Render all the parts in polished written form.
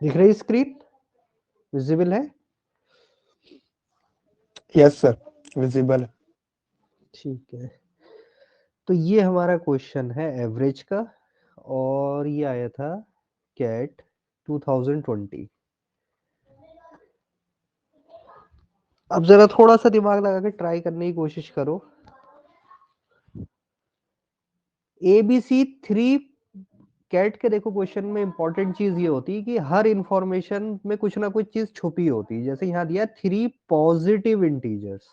दिख रही screen? Visible है? यस सर, विजिबल है। ठीक है, तो ये हमारा क्वेश्चन है एवरेज का, और ये आया था कैट 2020। अब जरा थोड़ा सा दिमाग लगा के ट्राई करने की कोशिश करो। ABC 3 कैट के देखो क्वेश्चन में इंपॉर्टेंट चीज ये होती है कि हर इंफॉर्मेशन में कुछ ना कुछ चीज छुपी होती है। जैसे यहाँ दिया 3 पॉजिटिव इंटीजर्स,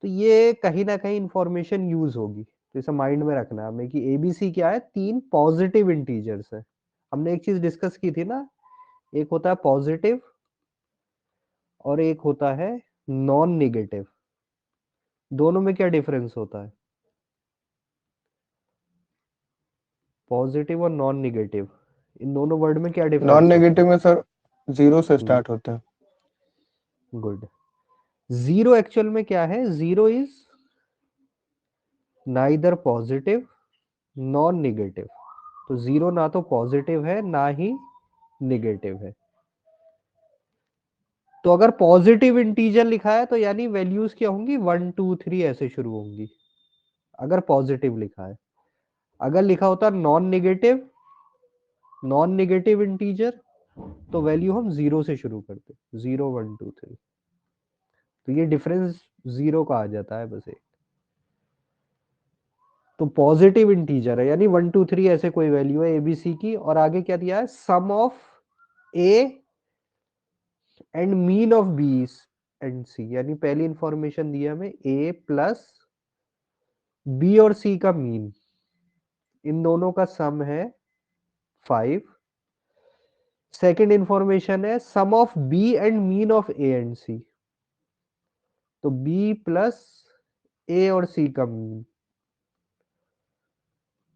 तो ये कहीं ना कहीं इंफॉर्मेशन यूज होगी, तो इसे माइंड में रखना है हमें कि ABC क्या है, 3 पॉजिटिव इंटीजर्स है। हमने एक चीज डिस्कस की थी ना, एक होता है पॉजिटिव और एक होता है नॉन नेगेटिव। दोनों में क्या डिफरेंस होता है? पॉजिटिव और नॉन नेगेटिव, इन दोनों वर्ड में क्या नॉन डिफरेंस होता नेगेटिव में सर 0 से है? स्टार्ट होते हैं। गुड। जीरो एक्चुअल में क्या है? Zero is neither positive non negative. तो जीरो ना तो पॉजिटिव है ना ही नेगेटिव है। तो अगर पॉजिटिव इंटीजर लिखा है तो यानी वैल्यूज क्या होंगी, 1 2 3 ऐसे शुरू होंगी, अगर पॉजिटिव लिखा है। अगर लिखा होता non negative, non negative integer, तो वैल्यू हम जीरो से शुरू करते, 0 1 2 3। तो ये डिफरेंस जीरो का आ जाता है बस एक। तो पॉजिटिव इंटीजर है यानी 1 2 3 ऐसे कोई वैल्यू है ABC की, और आगे क्या दिया है, sum of A and mean of B and C। यानी पहली इंफॉर्मेशन दी है हमें A प्लस B और C का मीन, इन दोनों का सम है 5। सेकेंड इंफॉर्मेशन है sum of B and mean of A and C, तो B प्लस A और C का मीन,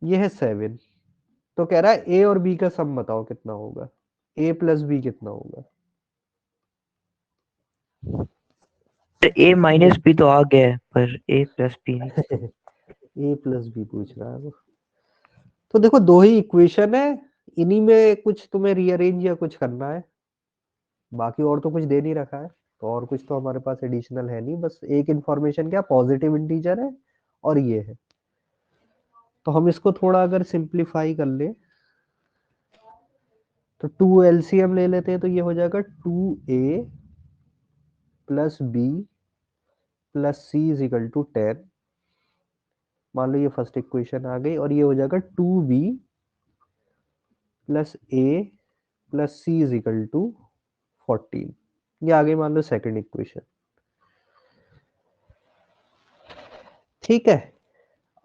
ये है 7। तो कह रहा है A और B का सम बताओ कितना होगा, A प्लस B कितना होगा? ए माइनस बी तो आ गया है पर ए प्लस बी नहीं। A प्लस बी पूछ रहा है वो। तो देखो दो ही इक्वेशन है, इन्हीं में कुछ तुम्हें रीअरेंज या कुछ करना है, बाकी और तो कुछ दे नहीं रखा है। तो और कुछ तो हमारे पास एडिशनल है नहीं, बस एक इंफॉर्मेशन क्या पॉजिटिव इंटीजर है और ये है। तो हम इसको थोड़ा अगर सिंप्लीफाई कर ले तो 2 LCM ले लेते हैं, तो ये हो जाएगा 2A plus b plus c is equal to 10। मान लो ये फर्स्ट इक्वेशन आ गई, और ये हो जाएगा 2B plus a plus c is equal to 14। ये आ गई मान लो सेकंड इक्वेशन। ठीक है,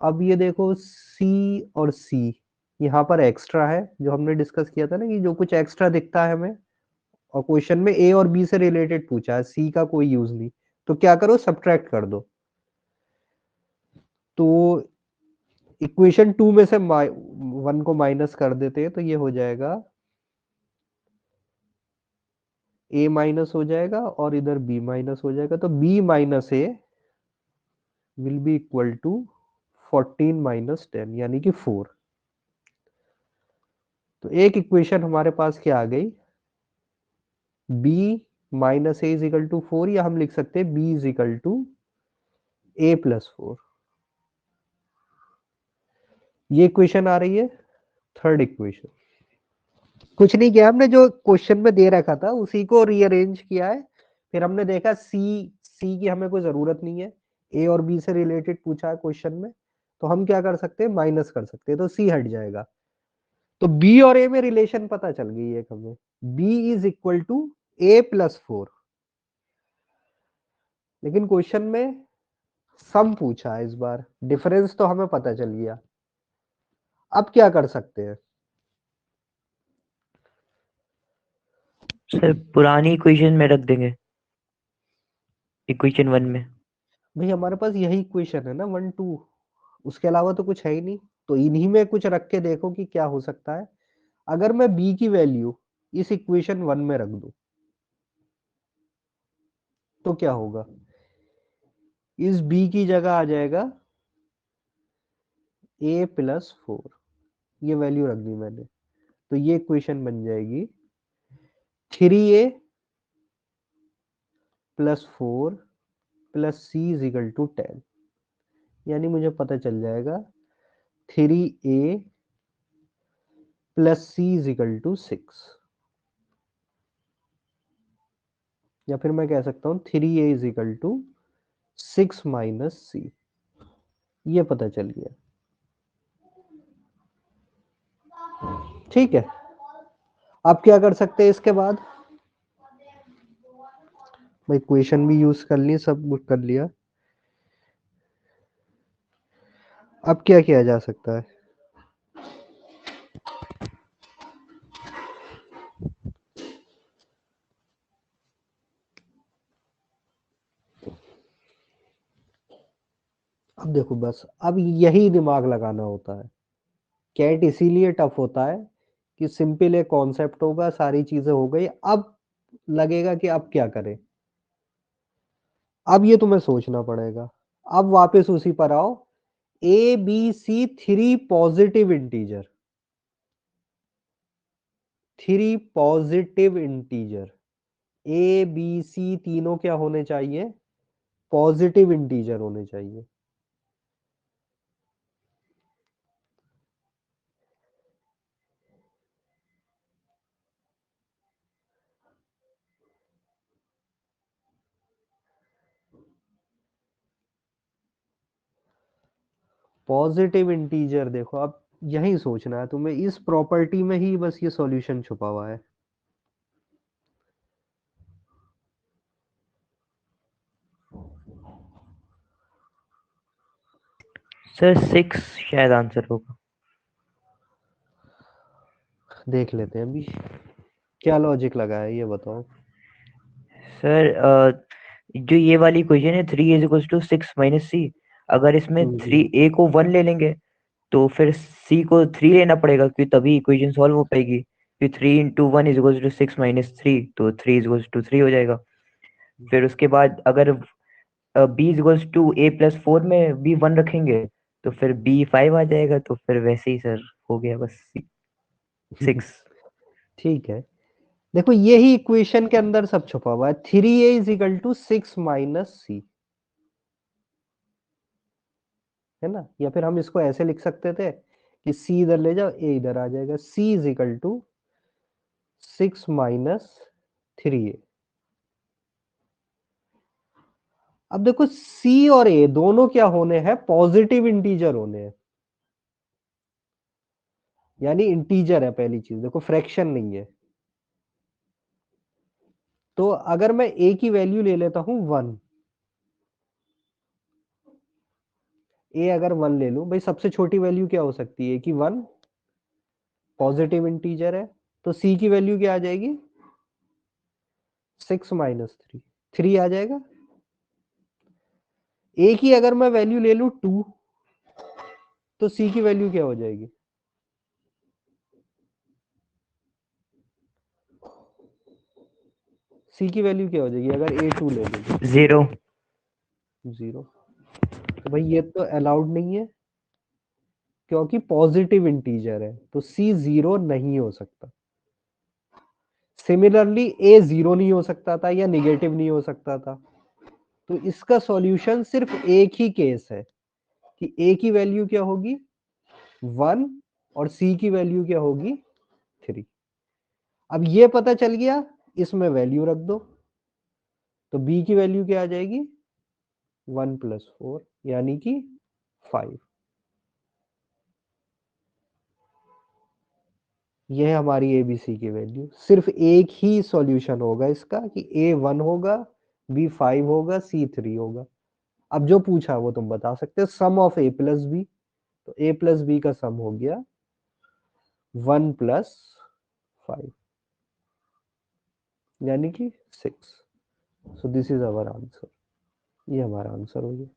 अब ये देखो C और C, यहाँ पर एक्स्ट्रा है जो हमने डिस्कस किया था ना, कि जो कुछ एक्स्ट्रा दिखता है हमें, और क्वेश्चन में A और B से रिलेटेड पूछा है, C का कोई यूज नहीं, तो क्या करो सब्ट्रैक्ट कर दो। तो इक्वेशन 2 में से 1 को माइनस कर देते हैं, तो ये हो जाएगा A माइनस हो जाएगा और इधर B माइनस हो जाएगा, तो B minus A will be equal to 14 minus 10 यानी कि 4। तो एक इक्वेशन हमारे पास क्या आ गई, b minus a is equal to 4, या हम लिख सकते हैं b is equal to a plus 4। ये इक्वेशन आ रही है थर्ड इक्वेशन। कुछ नहीं किया हमने, जो क्वेश्चन में दे रखा था उसी को रीअरेंज किया है। फिर हमने देखा सी की हमें कोई जरूरत नहीं है, ए और बी से रिलेटेड पूछा है क्वेश्चन में, तो हम क्या कर सकते हैं, माइनस कर सकते हैं, तो सी हट जाएगा। तो बी और ए में रिलेशन पता चल गई है हमें, B is equal to A+4। लेकिन क्वेश्चन में सम पूछा है इस बार, डिफरेंस तो हमें पता चल गया। अब क्या कर सकते हैं? सर पुरानी इक्वेशन में रख देंगे, इक्वेशन 1 में। भाई हमारे पास यही इक्वेशन है ना 1 2, उसके अलावा तो कुछ है ही नहीं। तो इन्हीं में कुछ रख के देखो कि क्या हो सकता है। अगर मैं बी की वैल्यू इस इक्वेशन 1 में रख दूं तो क्या होगा, इस बी की जगह आ जाएगा A+4, ये वैल्यू रख दी मैंने। तो ये इक्वेशन बन जाएगी 3a plus 4 plus c is equal to 10, यानी मुझे पता चल जाएगा 3a plus c is equal to 6, या फिर मैं कह सकता हूं 3a is equal to 6 minus c, ये पता चल गया। ठीक है, अब क्या कर सकते हैं इसके बाद, मैं इक्वेशन भी यूज कर ली, सब कुछ कर लिया, अब क्या किया जा सकता है? अब देखो बस, अब यही दिमाग लगाना होता है। कैट इसीलिए टफ होता है कि सिंपल एक कॉन्सेप्ट होगा, सारी चीजें हो गई, अब लगेगा कि अब क्या करें। अब ये तुम्हें सोचना पड़ेगा। अब वापस उसी पर आओ, a b c 3 positive integer, 3 positive integer, a b c तीनों क्या होने चाहिए? पॉजिटिव इंटीजर होने चाहिए। पॉजिटिव इंटीजर देखो, अब यही सोचना है तुम्हें, इस प्रॉपर्टी में ही बस ये सॉल्यूशन छुपा हुआ है। सर 6 शायद आंसर होगा। देख लेते हैं अभी क्या लॉजिक लगा है, ये बताओ। सर जो ये वाली इक्वेशन है 3 इज इक्वल टू 6 माइनस सी, अगर इसमें 3a को 1 ले लेंगे तो फिर c को 3 लेना पड़ेगा, क्योंकि तभी इक्वेशन सॉल्व हो पाएगी। फिर 3 into 1 is equal to 6 minus 3, तो 3 इज इक्वल टू 3 हो जाएगा। फिर उसके बाद अगर b is equal to a plus 4 में b 1 रखेंगे तो फिर b 5 आ जाएगा, तो फिर वैसे ही सर हो गया बस 6। ठीक है, देखो यही इक्वेशन के अंदर सब छुपा हुआ है, 3a is equal to 6 minus c, है ना? या फिर हम इसको ऐसे लिख सकते थे कि c इधर ले जाओ, a इधर आ जाएगा, c is equal to 6 minus 3a। अब देखो c और a दोनों क्या होने हैं? पॉजिटिव इंटीजर होने हैं, यानी इंटीजर है। पहली चीज देखो, फ्रैक्शन नहीं है। तो अगर मैं a की वैल्यू ले लेता हूं 1, a अगर 1 ले लूं, भाई सबसे छोटी वैल्यू क्या हो सकती है कि 1, पॉजिटिव इंटीजर है, तो c की वैल्यू क्या आ जाएगी? 6 माइनस 3, 3 आ जाएगा। a की अगर मैं वैल्यू ले लूं 2, तो c की वैल्यू क्या हो जाएगी? c की वैल्यू क्या हो जाएगी अगर a 2 ले लूं? 0। 0। तो भाई ये तो अलाउड नहीं है, क्योंकि पॉजिटिव इंटीजर है, तो c 0 नहीं हो सकता। सिमिलरली a 0 नहीं हो सकता था या निगेटिव नहीं हो सकता था। तो इसका सॉल्यूशन सिर्फ एक ही केस है कि a की वैल्यू क्या होगी? 1, और c की वैल्यू क्या होगी? 3। अब ये पता चल गया, इसमें वैल्यू रख दो, तो b की वैल्यू क्या आ जाएगी? 1 प्लस 4, यानी कि 5। यह हमारी एबीसी की वैल्यू। सिर्फ एक ही सॉल्यूशन होगा इसका कि a 1 होगा, b 5 होगा, c 3 होगा। अब जो पूछा वो तुम बता सकते हो, सम ऑफ a प्लस बी, तो a प्लस बी का सम हो गया 1 प्लस 5, यानी कि 6। So this is our answer, ये हमारा आंसर हो गया।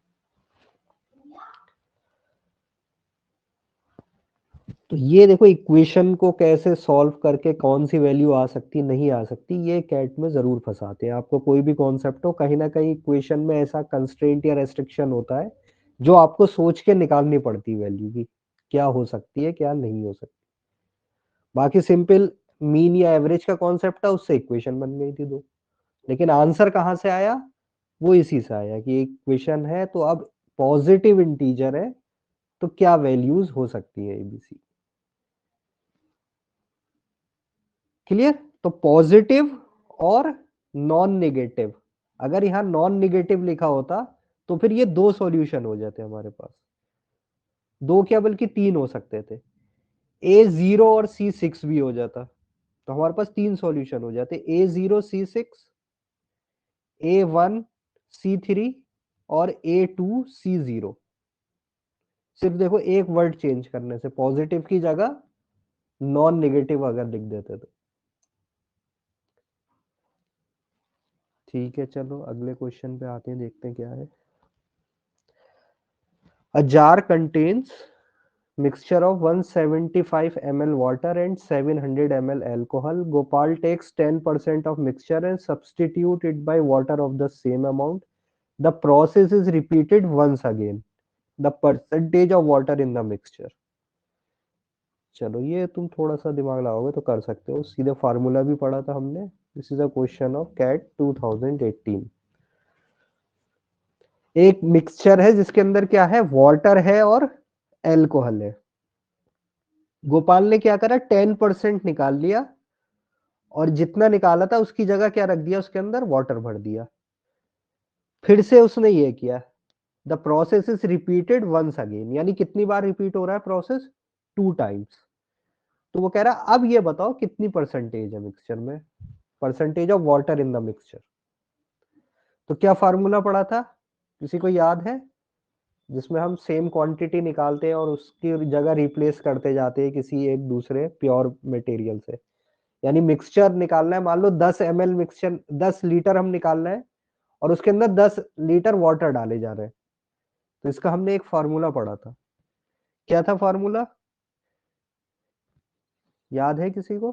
तो ये देखो इक्वेशन को कैसे सॉल्व करके कौन सी वैल्यू आ सकती नहीं आ सकती, ये कैट में जरूर फंसाते हैं आपको। कोई भी कॉन्सेप्ट हो, कहीं ना कहीं इक्वेशन में ऐसा कंस्ट्रेंट या रेस्ट्रिक्शन होता है जो आपको सोच के निकालनी पड़ती वैल्यू की, क्या हो सकती है क्या नहीं हो सकती। बाकी सिंपल मीन या एवरेज का कॉन्सेप्ट था, उससे इक्वेशन बन गई थी दो। लेकिन आंसर कहां से आया, वो इसी से आया कि इक्वेशन है तो अब पॉजिटिव इंटीजर है तो क्या वैल्यूज हो सकती है एबीसी। क्लियर। तो पॉजिटिव और नॉन नेगेटिव, अगर यहां नॉन नेगेटिव लिखा होता तो फिर ये दो सॉल्यूशन हो जाते हमारे पास, दो क्या बल्कि तीन हो सकते थे, A0 और C6 भी हो जाता, तो हमारे पास तीन सॉल्यूशन हो जाते, A0 C6, A1 C3 और A2 C0। सिर्फ देखो एक वर्ड चेंज करने से, पॉजिटिव की जगह नॉन नेगेटिव अगर लिख देते तो। ठीक है, चलो अगले क्वेश्चन पे आते हैं, देखते हैं क्या है। A jar contains mixture of 175 ml water and 700 ml alcohol. Gopal takes 10% of mixture and substitute it by water of the same amount. The process is repeated once again. The percentage of water in the mixture. चलो ये तुम थोड़ा सा दिमाग लगाओगे तो कर सकते हो, सीधे फार्मूला भी पढ़ा था हमने। This is a question of CAT 2018। एक मिक्सचर है जिसके अंदर क्या है, वाटर है और एल्कोहल है। गोपाल ने क्या करा, 10% निकाल लिया और जितना निकाला था उसकी जगह क्या रख दिया, उसके अंदर वाटर भर दिया। फिर से उसने ये किया, the process is repeated once again, यानी कितनी बार रिपीट हो रहा है प्रोसेस, 2 टाइम्स। तो वो कह रहा अब ये बताओ कितनी परसेंटेज है मिक्सचर में, percentage of water in the mixture. तो क्या फार्मूला पड़ा था, किसी को याद है, जिसमें हम सेम क्वांटिटी निकालते हैं और उसकी जगह रिप्लेस करते जाते हैं किसी एक दूसरे प्योर मटेरियल से। यानी मिक्सचर निकालना है, मान लो 10 ml मिक्सचर, 10 लीटर हम निकालना है और उसके अंदर 10 लीटर वाटर डाले जा रहे हैं, तो इसका हमने एक फार्मूला पढ़ा था। क्या था फार्मूला, याद है किसी को?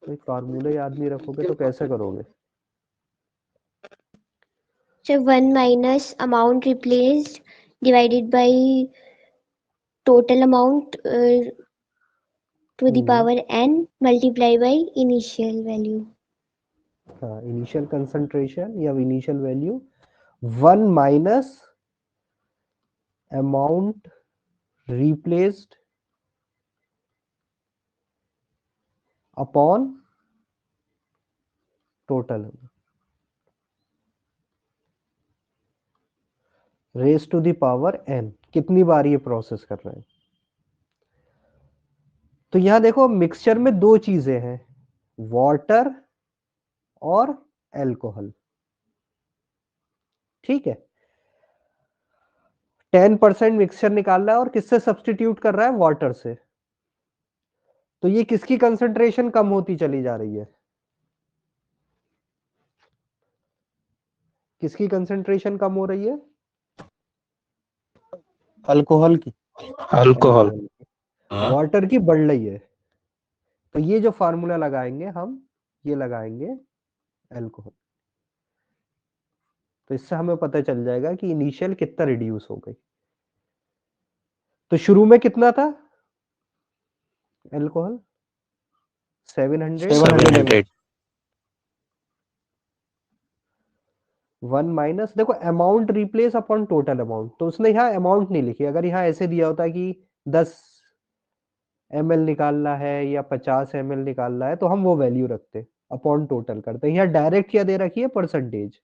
तो फार्मूले याद नहीं रखोगे तो कैसे करोगे? So 1 minus amount replaced divided by total amount to the power n multiply by initial value. हाँ, इनिशियल कंसंट्रेशन या initial value 1 minus amount replaced upon total raise to the power n, कितनी बार ये प्रोसेस कर रहे हैं। तो यहां देखो मिक्सचर में दो चीजें हैं, वाटर और एल्कोहल। ठीक है, 10% मिक्सचर निकाल रहा है और किससे सब्सटीट्यूट कर रहा है, वाटर से। तो ये किसकी कंसंट्रेशन कम होती चली जा रही है, किसकी कंसंट्रेशन कम हो रही है, अल्कोहल की। अल्कोहल। वाटर की बढ़ रही है। तो ये जो फार्मूला लगाएंगे हम, ये लगाएंगे एल्कोहल, तो इससे हमें पता चल जाएगा कि इनिशियल कितना रिड्यूस हो गई। तो शुरू में कितना था एल्कोहल, 700 700 1 माइनस, देखो amount replace upon total amount, तो उसने यहाँ अमाउंट नहीं लिखी। अगर यहाँ ऐसे दिया होता कि 10 ml निकालना है या 50 ml निकालना है तो हम वो वैल्यू रखते, अपॉन टोटल करते। यहाँ डायरेक्ट क्या दे रखी है, परसेंटेज।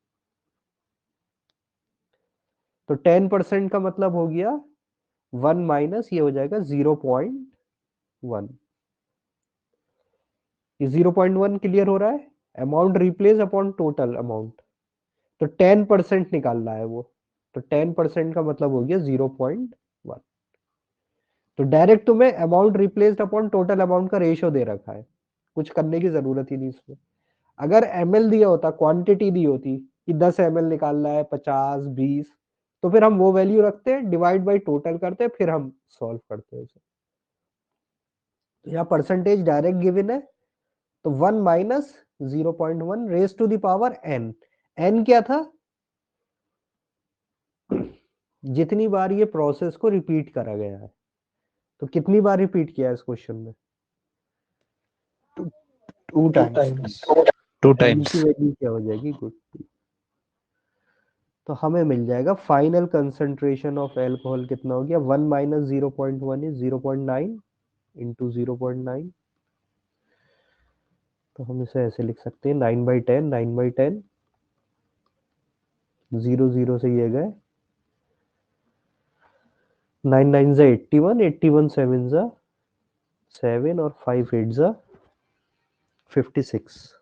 तो 10% का मतलब हो गया 1 माइनस, ये हो जाएगा 0.1। ये 0.1 क्लियर हो रहा है, amount replace upon total amount. तो 10% निकालना है वो, तो 10% का मतलब हो गया 0.1। तो डायरेक्ट तुम्हें amount replaced upon total amount का रेशियो दे रखा है, कुछ करने की जरूरत ही नहीं इसमें। अगर ml दिया होता, क्वांटिटी दी होती कि 10 ml निकालना है, 50 20, तो फिर हम वो वैल्यू रखते हैं, डिवाइड बाय टोटल करते, फिर हम सॉल्व करते हैं उसे। तो यहाँ परसेंटेज डायरेक्ट गिवन है, तो 1 minus 0.1 raise to the power n। n क्या था, जितनी बार ये प्रोसेस को रिपीट करा गया है। तो कितनी बार रिपीट किया है इस क्वेश्चन में? 2 times. 2 n times. की वैल्यू क्या हो जाएगी? गुड। तो हमें मिल जाएगा फाइनल कंसंट्रेशन ऑफ एल्कोहल कितना हो गया? 1 माइनस 0.1 इज 0.9 इंटू 0.9। तो हम इसे ऐसे लिख सकते हैं 9/10, 9/10, 0 0 से ये गए, 9 9 जा 81, 81 7 जा 7 और 5 8 जा 56।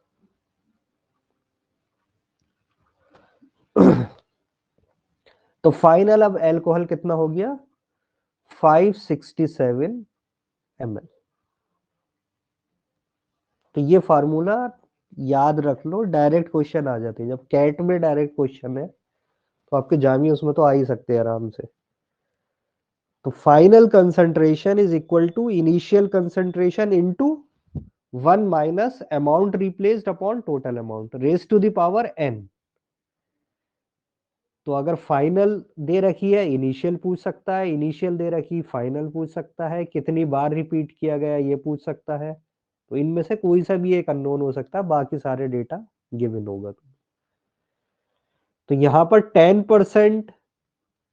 तो फाइनल अब एल्कोहल कितना हो गया? 567 ml। तो ये फार्मूला याद रख लो, डायरेक्ट क्वेश्चन आ जाते हैं। जब कैट में डायरेक्ट क्वेश्चन है तो आपके जामी उसमें तो आ ही सकते हैं आराम से। तो final concentration is equal to initial concentration into 1 minus amount replaced upon total amount raise to the power n। तो अगर फाइनल दे रखी है इनिशियल पूछ सकता है, इनिशियल दे रखी फाइनल पूछ सकता है, कितनी बार रिपीट किया गया ये पूछ सकता है। तो इनमें से कोई सा भी एक अननोन हो सकता है, बाकी सारे डेटा गिवन होगा। तो यहां पर 10%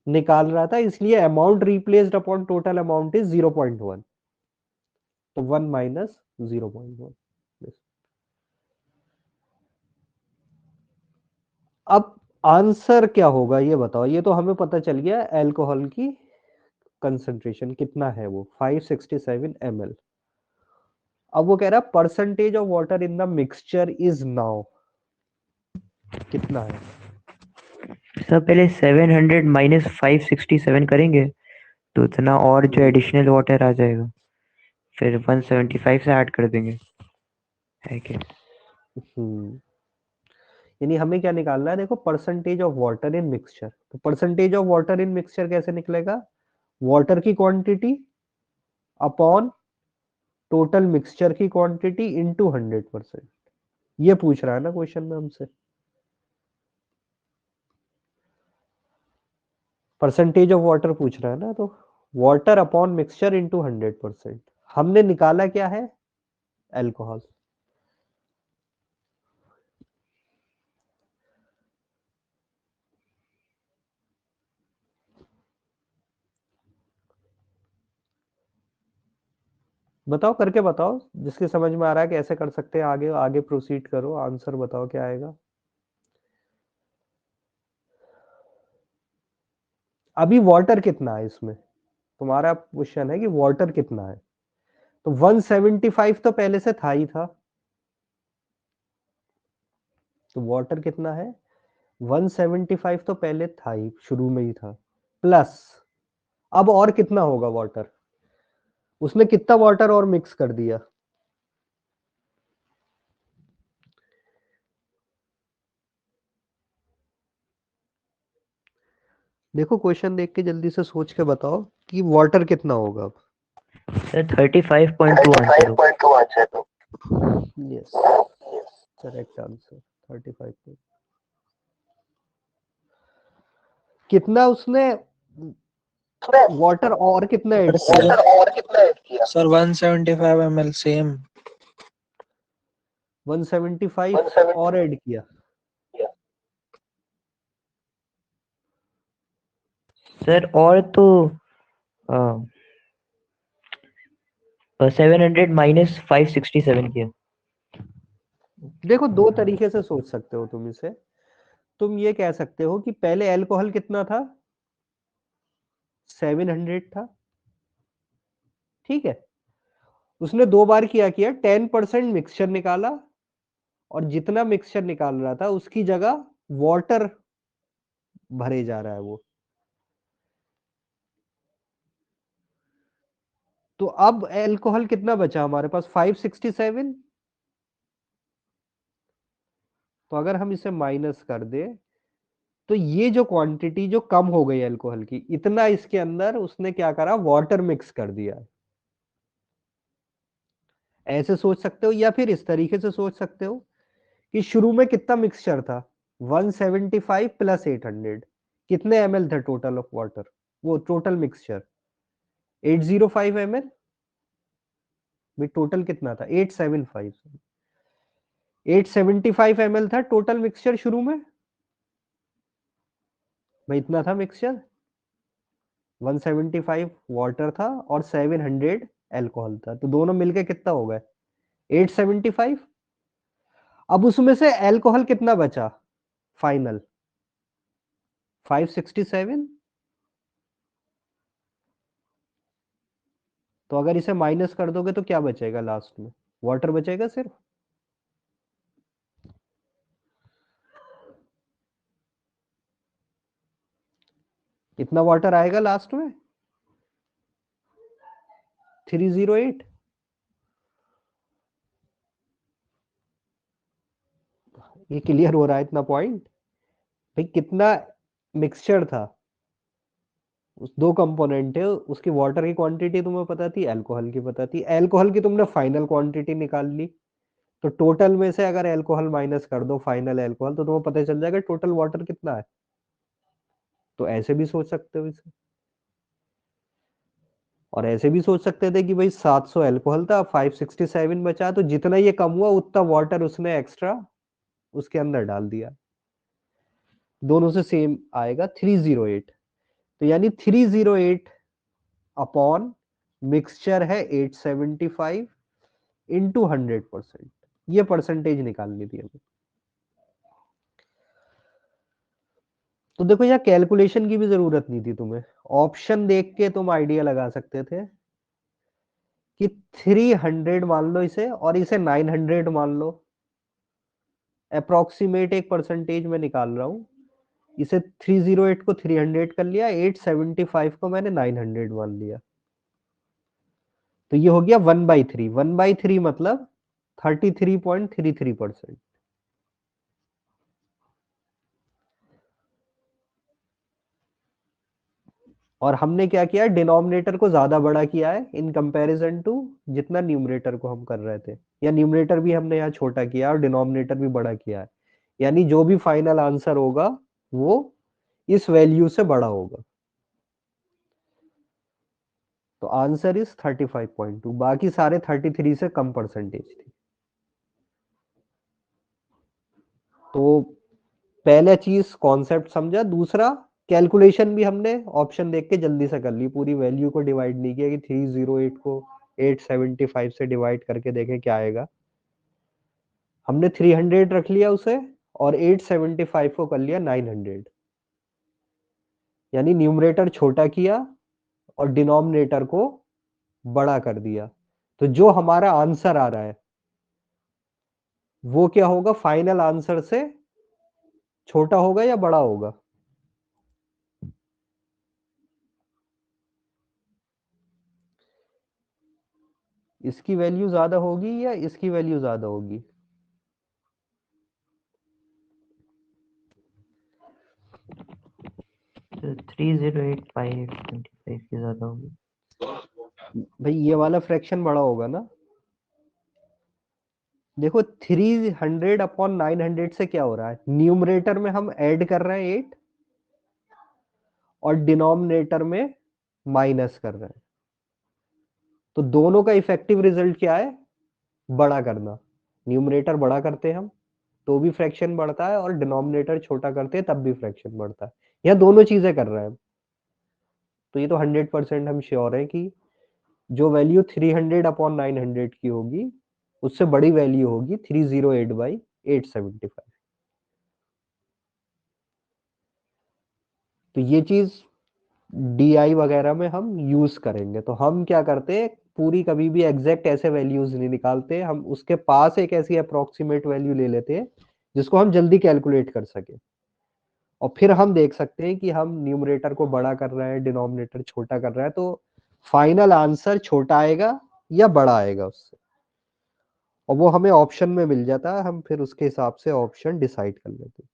निकाल रहा था, इसलिए amount replaced upon total amount is 0.1। तो 1 माइनस 0.1। अब आंसर क्या होगा ये बताओ। ये तो हमें पता चल गया एल्कोहल की कंसंट्रेशन कितना है, वो 567 ml। अब वो कह रहा है percentage of water in the mixture is now कितना है? सर पहले 700 माइनस 567 करेंगे तो इतना और जो एडिशनल वाटर आ जाएगा, फिर 175 से ऐड कर देंगे, है क्या? यानी हमें क्या निकालना है? देखो percentage of water in mixture. तो percentage of water in mixture कैसे निकलेगा? वाटर की क्वांटिटी अपॉन टोटल मिक्सचर की क्वांटिटी इनटू 100%। ये पूछ रहा है ना क्वेश्चन में हमसे। परसेंटेज ऑफ वाटर पूछ रहा है ना, तो वाटर अपॉन मिक्सचर इनटू 100%। हमने निकाला क्या है? अल्कोहल। बताओ, करके बताओ, जिसके समझ में आ रहा है कि ऐसे कर सकते हैं। आगे आगे प्रोसीड करो, आंसर बताओ क्या आएगा। अभी वाटर कितना है इसमें? तुम्हारा क्वेश्चन है कि वाटर कितना है। तो 175 तो पहले से था ही था। तो वाटर कितना है? 175 तो पहले था ही, शुरू में ही था, प्लस अब और कितना होगा वाटर? उसने कितना वाटर और मिक्स कर दिया? देखो क्वेश्चन देख के जल्दी से सोच के बताओ कि वाटर कितना होगा अब। सर 35.2 आंसर हो। Yes, correct answer 35। कितना उसने वाटर और कितना ऐड किया? Sir 175 ml same. 175 और ऐड किया। सर और तो 700 माइनस 567 किया। देखो दो तरीके से सोच सकते हो तुम इसे। तुम ये कह सकते हो कि पहले अल्कोहल कितना था? 700 था, ठीक है। उसने दो बार किया 10% मिक्सचर निकाला, और जितना मिक्सचर निकाल रहा था उसकी जगह वाटर भरे जा रहा है वो। तो अब अल्कोहल कितना बचा हमारे पास? 567। तो अगर हम इसे माइनस कर दे तो ये जो क्वांटिटी जो कम हो गई अल्कोहल की, इतना इसके अंदर उसने क्या करा? वाटर मिक्स कर दिया। ऐसे सोच सकते हो, या फिर इस तरीके से सोच सकते हो कि शुरू में कितना मिक्सचर था? 175 प्लस 800। कितने ml थे टोटल ऑफ वाटर, वो टोटल मिक्सचर 805 ml, भाई टोटल कितना था 875 ml था टोटल मिक्सचर शुरू में, भाई इतना था मिक्सचर, 175 वाटर था और 700 अल्कोहल था, तो दोनों मिलके कितना हो गए 875। अब उसमें से अल्कोहल कितना बचा फाइनल 567, तो अगर इसे माइनस कर दोगे तो क्या बचेगा लास्ट में, वाटर बचेगा सिर्फ। कितना वाटर आएगा लास्ट में 308। ये क्लियर हो रहा है इतना पॉइंट, भाई कितना मिक्सचर था, उस दो कंपोनेंट है, उसकी वाटर की क्वांटिटी तुम्हें पता थी, अल्कोहल की पता थी, अल्कोहल की तुमने फाइनल क्वांटिटी निकाल ली, तो टोटल में से अगर अल्कोहल माइनस कर दो फाइनल अल्कोहल तो तुम्हें पता चल जाएगा टोटल वाटर कितना है। तो ऐसे भी सोच सकते हो इसे, और ऐसे भी सोच सकते थे कि भाई 700 अल्कोहल था 567 बचा, तो जितना ये कम हुआ उतना वाटर उसने एक्स्ट्रा उसके अंदर डाल दिया, दोनों से सेम आएगा 308। तो यानी 308 अपॉन मिक्सचर है 875 इंटू 100%, ये परसेंटेज निकालनी थी हमें। तो देखो यहाँ कैलकुलेशन की भी जरूरत नहीं थी तुम्हें, ऑप्शन देख के तुम आइडिया लगा सकते थे कि 300 मान लो इसे और इसे 900 मान लो, अप्रोक्सीमेट एक परसेंटेज में निकाल रहा हूं, इसे 308 को 300 कर लिया, 875 को मैंने 900 मान लिया, तो ये हो गया 1/3, 1/3 मतलब 33.33%। और हमने क्या किया, डिनोमिनेटर को ज्यादा बड़ा किया है इन कंपैरिजन टू जितना न्यूमरेटर को हम कर रहे थे, या न्यूमरेटर भी हमने यहाँ छोटा किया और डिनोमिनेटर भी बड़ा किया है, यानी जो भी फाइनल आंसर होगा वो इस वैल्यू से बड़ा होगा। तो आंसर इज 35.2, बाकी सारे 33 से कम परसेंटेज थी। तो पहला चीज कॉन्सेप्ट समझा, दूसरा कैलकुलेशन भी हमने ऑप्शन देख के जल्दी से कर ली, पूरी वैल्यू को डिवाइड नहीं किया कि 308 को 875 से डिवाइड करके देखें क्या आएगा, हमने 300 रख लिया उसे और 875 को कर लिया 900, यानी न्यूमरेटर छोटा किया और डिनोमिनेटर को बड़ा कर दिया, तो जो हमारा आंसर आ रहा है वो क्या होगा, फाइनल आंसर से छोटा होगा या बड़ा होगा। इसकी वैल्यू ज्यादा होगी या इसकी वैल्यू ज्यादा होगी, तो 308/825 की ज्यादा होगी। भाई ये वाला फ्रैक्शन बड़ा होगा ना, देखो 300 अपॉन 900 से क्या हो रहा है, न्यूमरेटर में हम ऐड कर रहे हैं 8 और डिनोमिनेटर में माइनस कर रहे हैं, तो दोनों का इफेक्टिव रिजल्ट क्या है, बड़ा करना। न्यूमरेटर बड़ा करते हैं हम तो भी फ्रैक्शन बढ़ता है और डिनोमिनेटर छोटा करते हैं तब भी फ्रैक्शन बढ़ता है, यह दोनों चीजें कर रहे हैं। तो ये तो 100% हम श्योर है कि जो वैल्यू 300 अपॉन 900 की होगी उससे बड़ी वैल्यू होगी 308/875। तो ये चीज DI वगैरह में हम यूज करेंगे, तो हम क्या करते हैं पूरी कभी भी एग्जैक्ट ऐसे वैल्यूज नहीं निकालते, हम उसके पास एक ऐसी अप्रोक्सीमेट वैल्यू ले लेते हैं जिसको हम जल्दी कैलकुलेट कर सके, और फिर हम देख सकते हैं कि हम न्यूमरेटर को बड़ा कर रहे हैं डिनोमिनेटर छोटा कर रहा है, तो फाइनल आंसर छोटा आएगा या बड़ा आएगा उससे, और वो हमें ऑप्शन में मिल जाता है, हम फिर उसके हिसाब से ऑप्शन डिसाइड कर लेते हैं।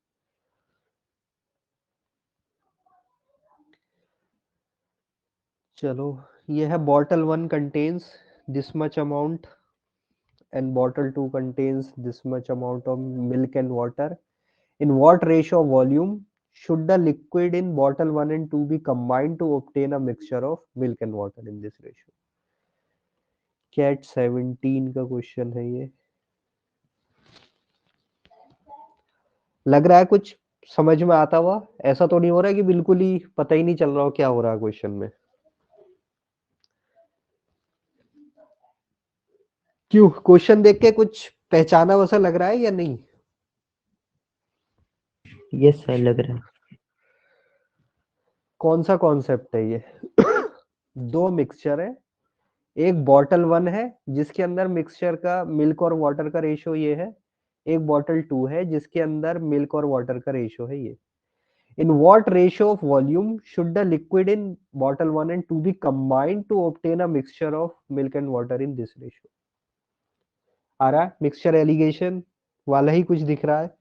चलो ये है bottle 1 contains this much amount and bottle 2 contains this much amount of milk and water, in what ratio of volume should the liquid in bottle 1 and 2 be combined to obtain a mixture of milk and water in this ratio? CAT 17 का question है ये। लग रहा है कुछ समझ में आता हुआ? ऐसा तो नहीं हो रहा है कि बिल्कुल ही पता ही नहीं चल रहा हो क्या हो रहा है क्वेश्चन में? क्यों, क्वेश्चन देख के कुछ पहचाना वैसा लग रहा है या नहीं? यस सर, लग रहा है। कौन सा कॉन्सेप्ट है ये? दो मिक्सचर है, एक बॉटल 1 है जिसके अंदर मिक्सचर का मिल्क और वाटर का रेशियो ये है, एक बॉटल 2 है जिसके अंदर मिल्क और वाटर का रेशियो है ये। In what ratio of volume should the liquid in bottle 1 and 2 be combined to obtain a mixture of milk and water in this ratio? आ रहा है? मिक्सचर एलिगेशन वाला ही कुछ दिख रहा है।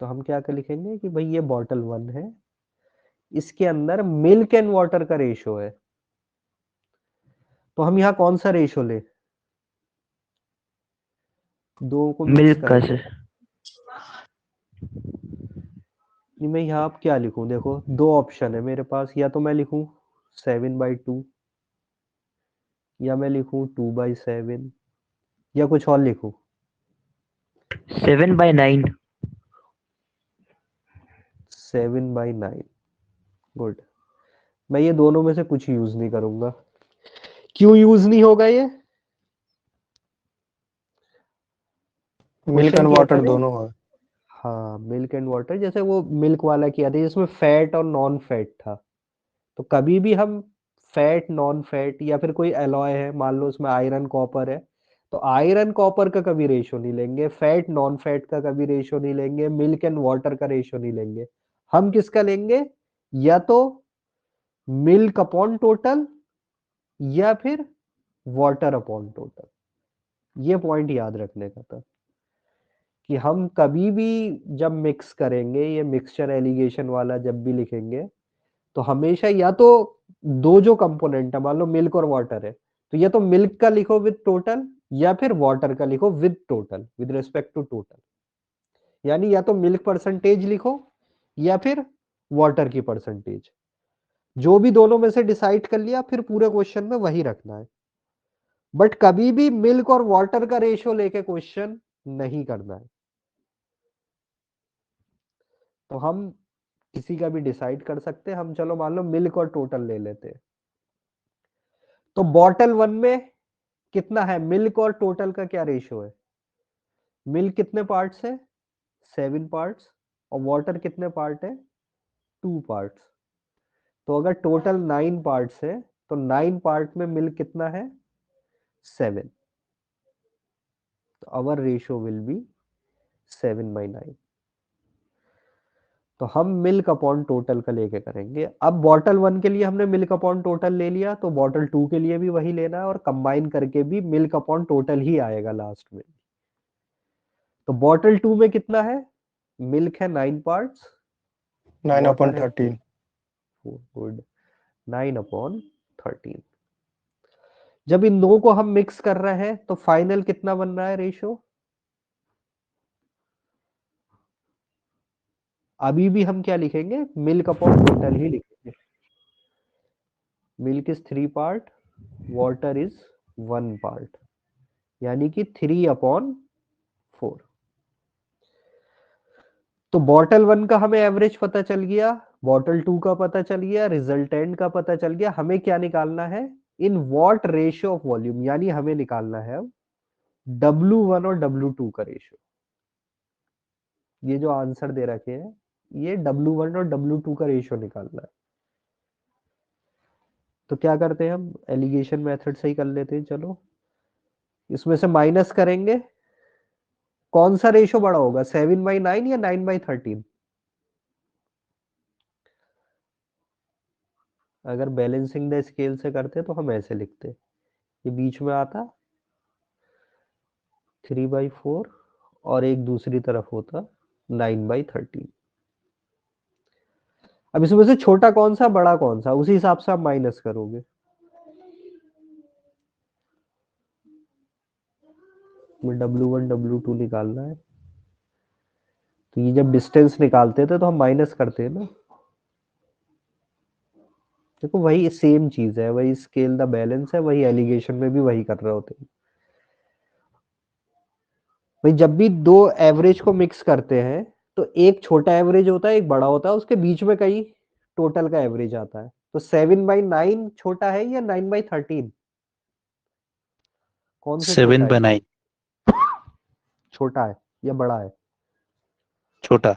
तो हम क्या कर लिखेंगे कि भाई ये बॉटल 1 है, इसके अंदर मिल्क एंड वाटर का रेशियो है, तो हम यहाँ कौन सा रेशियो ले? दो को मिक्स मिल्क का करेंगे। सर। मैं यहाँ अब क्या लिखूं? देखो दो ऑप्शन है मेरे पास, या तो मैं लिखूं 7/2 या मैं लिखूं 2/7 या कुछ और लिखूं। 7/9। 7/9 गुड। मैं ये दोनों में से कुछ यूज नहीं करूंगा। क्यों यूज नहीं होगा ये? मिल्क क्वेश्चन एंड किया था वाटर ना? दोनों है। हाँ, मिल्क एंड वाटर, जैसे वो मिल्क वाला किया था जिसमें फैट और नॉन फैट था। तो कभी भी हम फैट, नॉन फैट या फिर कोई एलॉय है, मान लो उसमें आयरन कॉपर है, तो आयरन कॉपर का कभी रेशियो नहीं लेंगे, फैट नॉन फैट का कभी रेशियो नहीं लेंगे, मिल्क एंड वाटर का रेशियो नहीं लेंगे। हम किसका लेंगे? या तो मिल्क अपॉन टोटल या फिर वाटर अपॉन टोटल। ये पॉइंट याद रखने का था कि हम कभी भी जब मिक्स करेंगे, ये मिक्सचर एलिगेशन वाला जब भी लिखेंगे, तो हमेशा या तो दो जो कंपोनेंट है, मान लो मिल्क और वाटर है, तो या तो मिल्क का लिखो विद टोटल या फिर वाटर का लिखो with total, with respect to total. यानी या तो मिल्क परसेंटेज लिखो या फिर वाटर की परसेंटेज, जो भी दोनों में से डिसाइड कर लिया, फिर पूरे क्वेश्चन में वही रखना है। बट कभी भी मिल्क और वाटर का रेशियो लेके क्वेश्चन नहीं करना है। तो हम किसी का भी डिसाइड कर सकते हैं। हम चलो मान लो मिल्क और टोटल ले लेते हैं। तो बॉटल 1 में कितना है? मिल्क और टोटल का क्या रेशियो है? मिल्क कितने पार्ट्स है? 7 पार्ट्स। और वाटर कितने पार्ट है? 2 पार्ट्स। तो अगर टोटल 9 पार्ट्स है तो 9 पार्ट में मिल्क कितना है? 7। तो आवर रेशियो विल बी 7/9। तो हम मिल्क अपॉन टोटल का लेके करेंगे। अब बॉटल 1 के लिए हमने मिल्क अपॉन टोटल ले लिया, तो बॉटल 2 के लिए भी वही लेना है, और कंबाइन करके भी मिल्क अपॉन टोटल ही आएगा लास्ट में। तो बॉटल 2 में कितना है? मिल्क है 9 पार्ट्स, 9/13। गुड, 9/13। जब इन दो को हम मिक्स कर रहे हैं तो फाइनल कितना बन रहा है रेशियो? अभी भी हम क्या लिखेंगे? मिल्क अपॉन टोटल ही लिखेंगे। Milk is 3 part, water is 1 part, यानी कि 3/4। तो बॉटल 1 का हमें एवरेज पता चल गया, बॉटल 2 का पता चल गया, रिजल्टेंट का पता चल गया। हमें क्या निकालना है? In what ratio of volume, यानी हमें निकालना है W1 और W2 का रेशियो। ये जो आंसर दे रखे हैं, ये W1 और W2 का रेशियो निकालना है। तो क्या करते हैं हम? एलिगेशन मेथड से ही कर लेते हैं। चलो इसमें से माइनस करेंगे, कौन सा रेशियो बड़ा होगा? 7/9 या 9/13? अगर बैलेंसिंग द स्केल से करते तो हम ऐसे लिखते, ये बीच में आता 3/4 और एक दूसरी तरफ होता 9/13। अब इसमें से छोटा कौन सा, बड़ा कौन सा, उसी हिसाब से आप माइनस करोगे। में W1 W2 निकालना है। तो ये जब डिस्टेंस निकालते थे तो हम माइनस करते हैं ना। देखो वही सेम चीज है, वही स्केल द बैलेंस है, वही एलिगेशन में भी वही कर रहे होते हैं भाई। जब भी दो एवरेज को मिक्स करते हैं तो एक छोटा एवरेज होता है, एक बड़ा होता है, उसके बीच में कहीं टोटल का एवरेज आता है। तो 7/9 छोटा है या 9/13? कौन सा छोटा है? 7/9 छोटा है या बड़ा है? छोटा।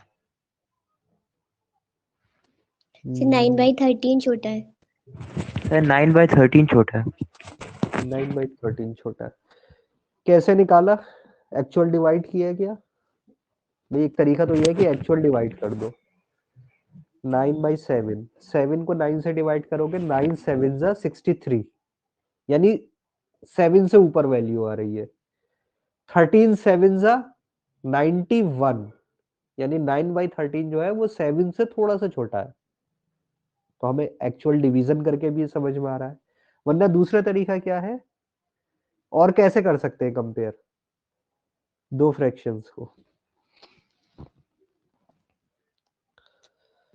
से 9/13 छोटा है। सर 9/13 छोटा है। 9/13 छोटा है। कैसे निकाला? एक्चुअल डिवाइड किया क्या भाई? एक तरीका तो ये है कि एक्चुअल डिवाइड कर दो। 9/7, 7 को 9 से डिवाइड करोगे, 9 7 जा 63, यानी 7 से ऊपर वैल्यू आ रही है। 13 7 जा 91, यानी 9/13 जो है वो 7 से थोड़ा सा छोटा है। तो हमें एक्चुअल डिवीजन करके भी समझ में आ रहा है। वरना दूसरा तरीका क्या है, और कैसे कर सकते हैं कंपेयर दो फ्रैक्शंस को?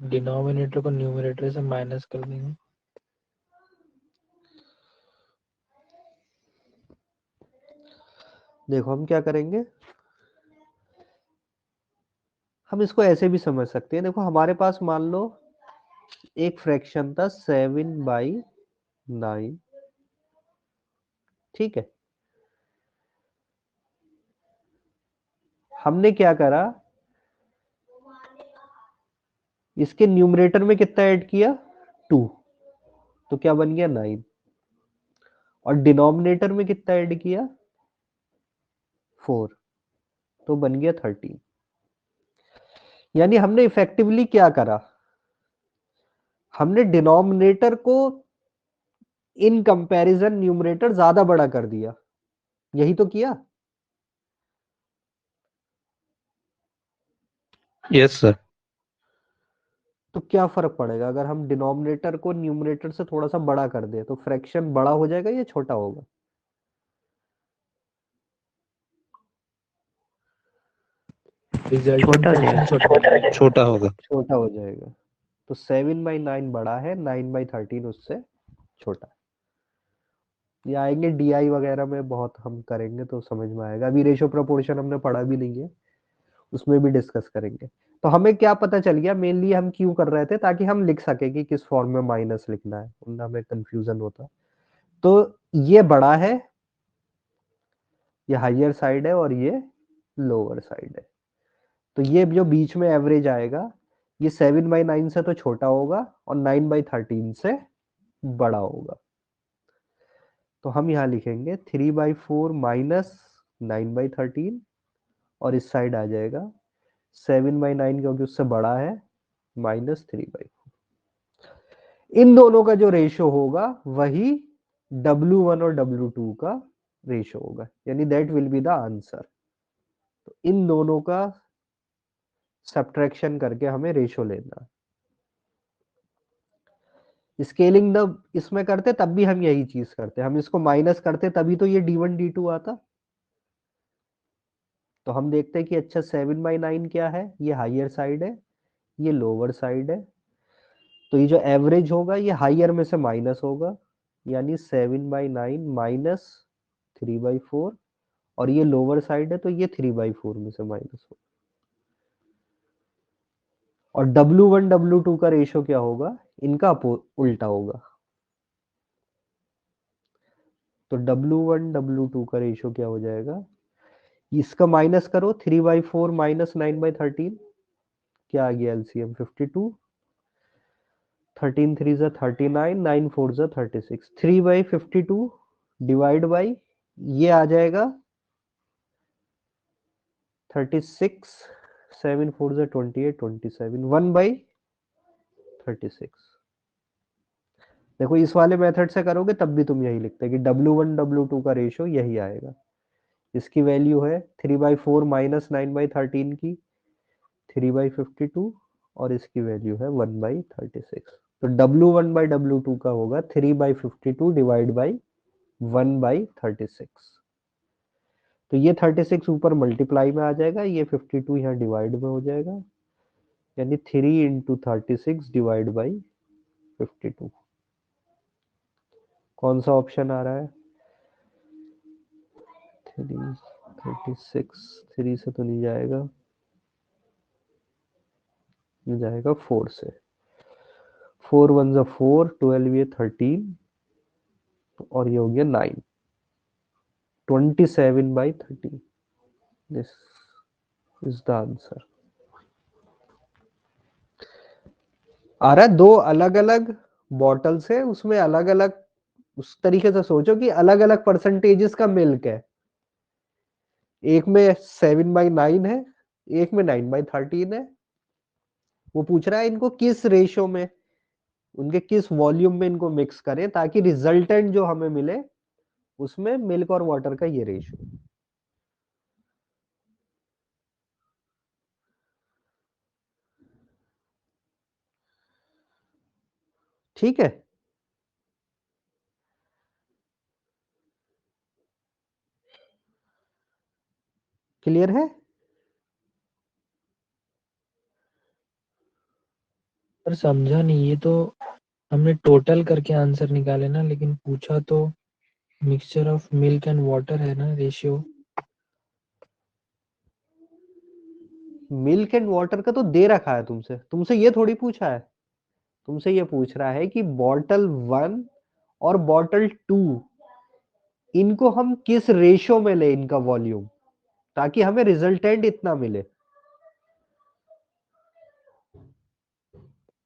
डिनोमिनेटर को न्यूमरेटर से माइनस कर देंगे। देखो हम क्या करेंगे, हम इसको ऐसे भी समझ सकते हैं। देखो हमारे पास मान लो एक फ्रैक्शन था 7/9, ठीक है। हमने क्या करा, इसके न्यूमरेटर में कितना ऐड किया? 2, तो क्या बन गया 9। और डिनोमिनेटर में कितना ऐड किया? 4, तो बन गया 13। यानी हमने इफेक्टिवली क्या करा, हमने डिनोमिनेटर को इन कंपैरिजन न्यूमरेटर ज्यादा बड़ा कर दिया, यही तो किया। Yes sir. तो क्या फर्क पड़ेगा अगर हम डिनोमिनेटर को न्यूमरेटर से थोड़ा सा बड़ा कर दे? तो फ्रैक्शन बड़ा हो जाएगा या छोटा होगा? रिजल्टेंट छोटा फ्रैक्शन जाएगा। छोटा। छोटा होगा। छोटा हो जाएगा। तो 7/9 बड़ा है, 9/13 उससे छोटा है। ये आएंगे DI वगैरह में बहुत हम करेंगे तो समझ में आएगा। अभी रेशो प्रोपोर्शन हमने पढ़ा भी नहीं है, उसमें भी डिस्कस करेंगे। तो हमें क्या पता चल गया, मेनली हम क्यों कर रहे थे, ताकि हम लिख सके कि किस फॉर्म में माइनस लिखना है, उनमें हमें कंफ्यूजन होता। तो ये बड़ा है, ये हाइयर साइड है और ये लोअर साइड है। तो ये जो बीच में एवरेज आएगा, ये 7/9 से तो छोटा होगा और 9/13 से बड़ा होगा। तो हम यहाँ लिखेंगे 3/4 माइनस 9/13, और इस साइड आ जाएगा 7/9 क्योंकि उससे बड़ा है, -3/4। इन दोनों का जो रेशो होगा वही W1 और W2 का रेशो होगा, यानी that will be the answer. तो इन दोनों का सब्ट्रैक्शन करके हमें रेशो लेना। स्केलिंग द इसमें करते तब भी हम यही चीज करते, हम इसको माइनस करते तभी तो ये D1 D2 आता। तो हम देखते हैं कि अच्छा 7/9 क्या है, ये हाइयर साइड है, ये लोअर साइड है। तो ये जो एवरेज होगा ये हाइयर में से माइनस होगा, यानी 7/9 माइनस 3/4, और ये लोअर साइड है तो ये 3/4 में से माइनस होगा। और W1 W2 का रेशो क्या होगा, इनका उल्टा होगा। तो W1 W2 का रेशो क्या हो जाएगा, इसका माइनस करो, 3/4 माइनस 9/13, क्या आ गया एलसीएम 52, 13 3 39, 9 4 36, 3/52 डिवाइड बाई ये आ जाएगा 36, 7 4 28 27, 1/36। देखो इस वाले मेथड से करोगे तब भी तुम यही लिखते कि W1 W2 का रेशो यही आएगा। इसकी वैल्यू है 3/4 माइनस 9/13 की 3/52, और इसकी वैल्यू है 1/36। तो W1/W2 का होगा 3/52 डिवाइड बाई 1/36। तो ये 36 ऊपर मल्टीप्लाई में आ जाएगा, ये 52 यहाँ डिवाइड में हो जाएगा, यानी 3 इंटू 36 डिवाइड बाई 52। कौन सा ऑप्शन आ रहा है? 3 36 3 से तो नहीं जाएगा, जाएगा 4 से। 4 1 जा 4, 12 ये 13 और ये हो गया 9, 27/13। This is the answer. आ रहा है, दो अलग अलग बॉटल से, उसमें अलग अलग, उस तरीके से सोचो कि अलग अलग परसेंटेजेस का मिल्क है, एक में 7/9 है, एक में 9/13 है। वो पूछ रहा है इनको किस रेशो में, उनके किस वॉल्यूम में इनको मिक्स करें ताकि रिजल्टेंट जो हमें मिले उसमें मिल्क और वाटर का ये रेशो। ठीक है, क्लियर है? पर समझा नहीं, ये तो हमने टोटल करके आंसर निकाले ना, लेकिन पूछा तो mixture of milk and water है ना, रेशियो। मिल्क एंड वाटर का तो दे रखा है तुमसे, तुमसे ये थोड़ी पूछा है, तुमसे ये पूछ रहा है कि बॉटल 1 और बॉटल 2 इनको हम किस रेशो में ले, इनका वॉल्यूम, ताकि हमें रिजल्टेंट इतना मिले।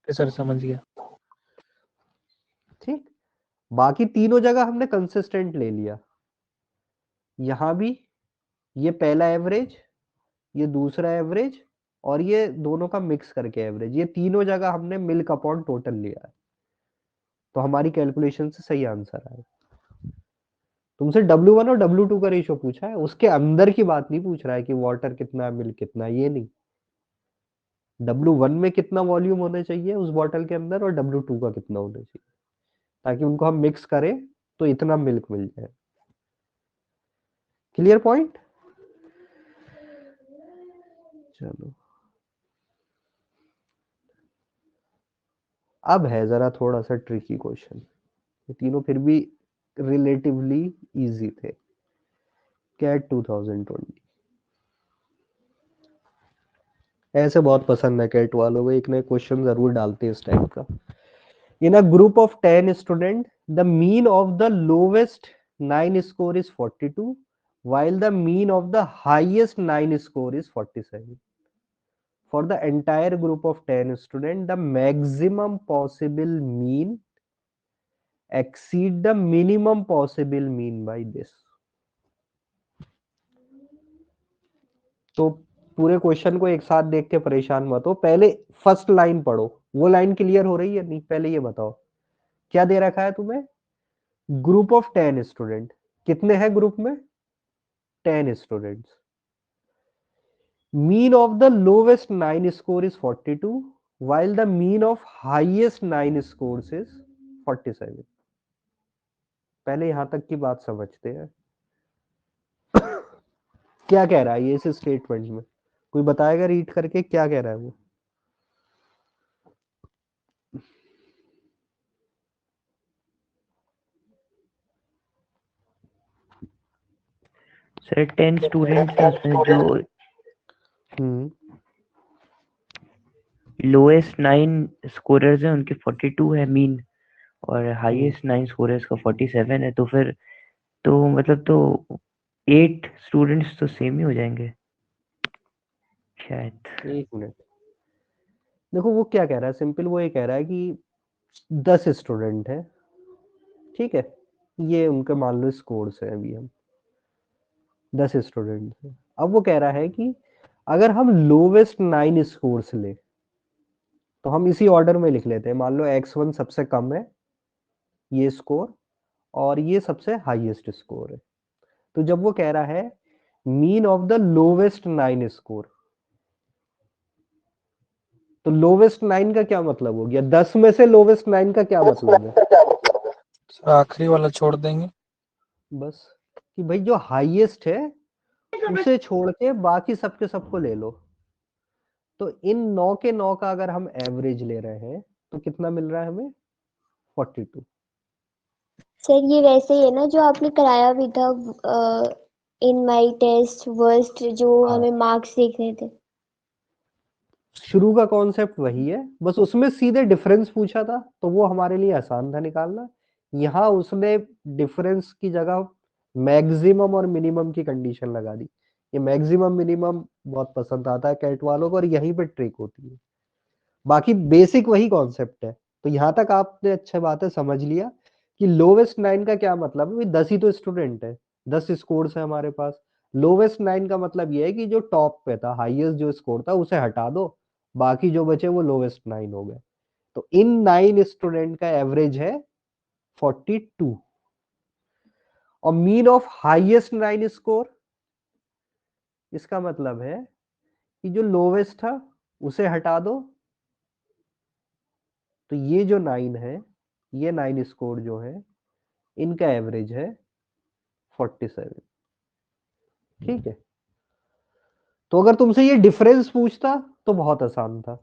सर समझ गया। ठीक, बाकी तीनों जगह हमने कंसिस्टेंट ले लिया, यहां भी ये पहला एवरेज, ये दूसरा एवरेज, और ये दोनों का मिक्स करके एवरेज, ये तीनों जगह हमने मिल्क अपॉन टोटल लिया है, तो हमारी कैलकुलेशन से सही आंसर आया। तुमसे W1 और W2 का रेशो पूछा है, उसके अंदर की बात नहीं पूछ रहा है कि वाटर कितना है मिल्क कितना है, ये नहीं। W1 में कितना वॉल्यूम होना चाहिए उस बॉटल के अंदर और W2 का कितना होना चाहिए, ताकि उनको हम मिक्स करें तो इतना मिल्क मिल जाए। Clear point? चलो, अब है जरा थोड़ा सा ट्रिकी क्वेश्चन, ये तीनों फिर भी रिलेटिवली इजी थे। कैट 2020 ऐसे बहुत पसंद है कैट वालों को, एक नए क्वेश्चन जरूर डालते हैं इस टाइप का। In a group of 10 student the mean of the lowest 9 score is 42 while the mean of the highest 9 score is 47. For the entire group of 10 students, the maximum possible mean exceed the minimum possible mean by this. तो पूरे question को एक साथ देख के परेशान मत हो, पहले फर्स्ट लाइन पढ़ो। वो लाइन क्लियर हो रही है नहीं, पहले ये बताओ क्या दे रखा है तुम्हें? ग्रुप ऑफ 10 स्टूडेंट, कितने हैं ग्रुप में? 10 students. Mean of the lowest 9 score is 42 while the mean of highest 9 scores is 47. पहले यहां तक की बात समझते हैं। क्या कह रहा है ये इस स्टेटमेंट में? कोई बताएगा रीड करके क्या कह रहा है वो? सर 10 स्टूडेंट्स हैं, उसमें जो लोएस्ट 9 स्कोरर्स हैं उनके 42 है मीन, और हाईएस्ट 9 स्कोरर्स का 47 है, तो फिर तो मतलब तो 8 स्टूडेंट्स तो सेम ही हो जाएंगे शायद। एक मिनट, देखो वो क्या कह रहा है, सिंपल वो ये कह रहा है कि 10 स्टूडेंट है, ठीक है, ये उनके मान लो स्कोर्स है, अभी हम 10 स्टूडेंट है। अब वो कह रहा है कि अगर हम लोवेस्ट 9 स्कोर्स ले तो हम इसी ऑर्डर में लिख लेते हैं, मान लो x1 सबसे कम है ये स्कोर और ये सबसे हाईएस्ट स्कोर है। तो जब वो कह रहा है mean of the lowest 9 score, तो लोवेस्ट 9 का क्या मतलब हो गया? 10 में से लोवेस्ट 9 का क्या मतलब है? आखिरी वाला छोड़ देंगे बस कि भाई जो हाईएस्ट है उसे छोड़ के बाकी सबके सबको ले लो। तो इन 9 के 9 का अगर हम एवरेज ले रहे हैं तो कितना मिल रहा है हमें? 42। सर ये वैसे ही है ना जो आपने कराया भी था इन माय टेस्ट वर्स्ट, जो हाँ। हमें मार्क्स देखने थे। शुरू का कॉन्सेप्ट वही है, बस उसमें सीधे डिफरेंस पूछा था तो वो हमारे लिए आसान था निकालना। यहाँ उसने डिफरेंस की जगह मैक्सिमम और मिनिमम की कंडीशन लगा दी। ये मैक्सिमम मिनिमम बहुत पसंद आता है कैट वालों को और यहीं पे ट्रिक होती है। बाकी बेसिक वही कॉन्सेप्ट है। तो यहाँ तक आपने अच्छी बात है समझ लिया कि लोवेस्ट 9 का क्या मतलब है। 10 ही तो स्टूडेंट है, 10 स्कोर्स है हमारे पास। लोवेस्ट 9 का मतलब ये है कि जो टॉप पे था, हाईएस्ट जो स्कोर था उसे हटा दो, बाकी जो बचे वो लोवेस्ट 9 हो गए। तो इन 9 स्टूडेंट का एवरेज है 42 और मीन ऑफ हाईएस्ट 9 स्कोर, इसका मतलब है कि जो लोवेस्ट था उसे हटा दो, तो ये जो 9 है, ये 9 स्कोर जो है इनका एवरेज है 47। ठीक है। तो अगर तुमसे ये डिफरेंस पूछता तो बहुत आसान था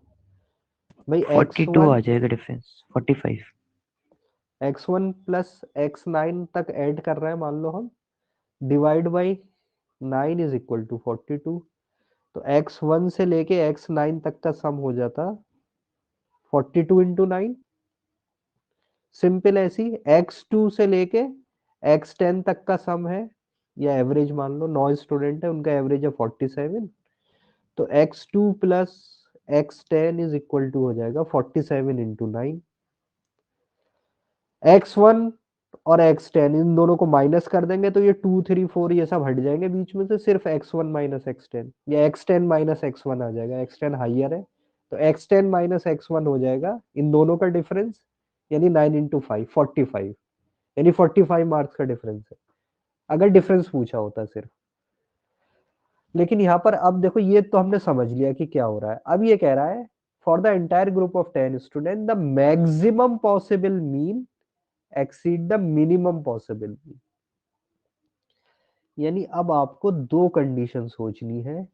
भाई। 42 आ जाएगा डिफरेंस, 45। x1 प्लस x9 तक ऐड कर रहे हैं मान लो हम, divide by 9 is equal to 42। तो x1 से लेके x9 तक का सम हो जाता 42 इंटू 9। सिंपल ऐसी x2 से लेके x10 तक का सम है, या एवरेज मान लो 9 स्टूडेंट है उनका एवरेज है 47। तो x2 plus x10 is equal to हो जाएगा 47 इंटू 9। x1 और x10 इन दोनों को माइनस कर देंगे तो ये 2 3 4 ये सब हट जाएंगे बीच में से, सिर्फ x1 माइनस x10 या x10 माइनस x1 आ जाएगा। x10 हाइयर है तो x10 माइनस x1 हो जाएगा इन दोनों का डिफरेंस, यानी 9 इंटू 5 45, यानी 45 मार्क्स का डिफरेंस है अगर डिफरेंस पूछा होता सिर्फ। लेकिन यहाँ पर अब देखो, ये तो हमने समझ लिया कि क्या हो रहा है। अब ये कह रहा है for the entire group of 10 student the maximum possible mean exceed the minimum possible mean. यानी अब आपको दो कंडीशन सोचनी है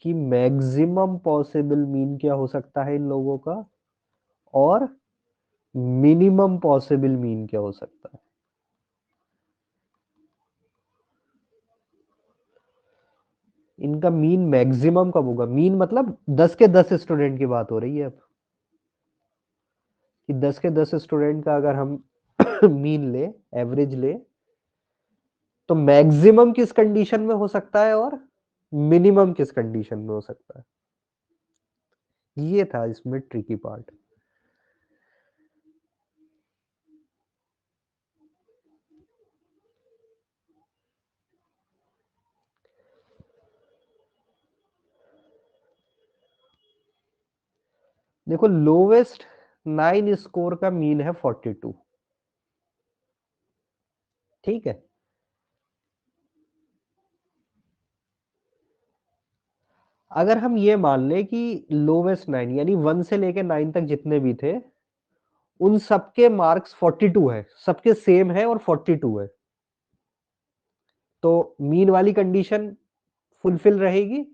कि मैक्सिमम पॉसिबल मीन क्या हो सकता है इन लोगों का, और मिनिमम पॉसिबल मीन क्या हो सकता है। इनका मीन मैक्सिमम कब होगा? मीन मतलब 10 के 10 स्टूडेंट की बात हो रही है अब, कि 10 के 10 स्टूडेंट का अगर हम मीन ले, एवरेज ले, तो मैक्सिमम किस कंडीशन में हो सकता है और मिनिमम किस कंडीशन में हो सकता है। ये था इसमें ट्रिकी पार्ट। देखो लोवेस्ट 9 स्कोर का मीन है 42। ठीक है। अगर हम ये मान ले कि लोवेस्ट 9 यानी 1 से लेके 9 तक जितने भी थे उन सबके मार्क्स 42 है, सबके सेम है और 42 है, तो मीन वाली कंडीशन फुलफिल रहेगी।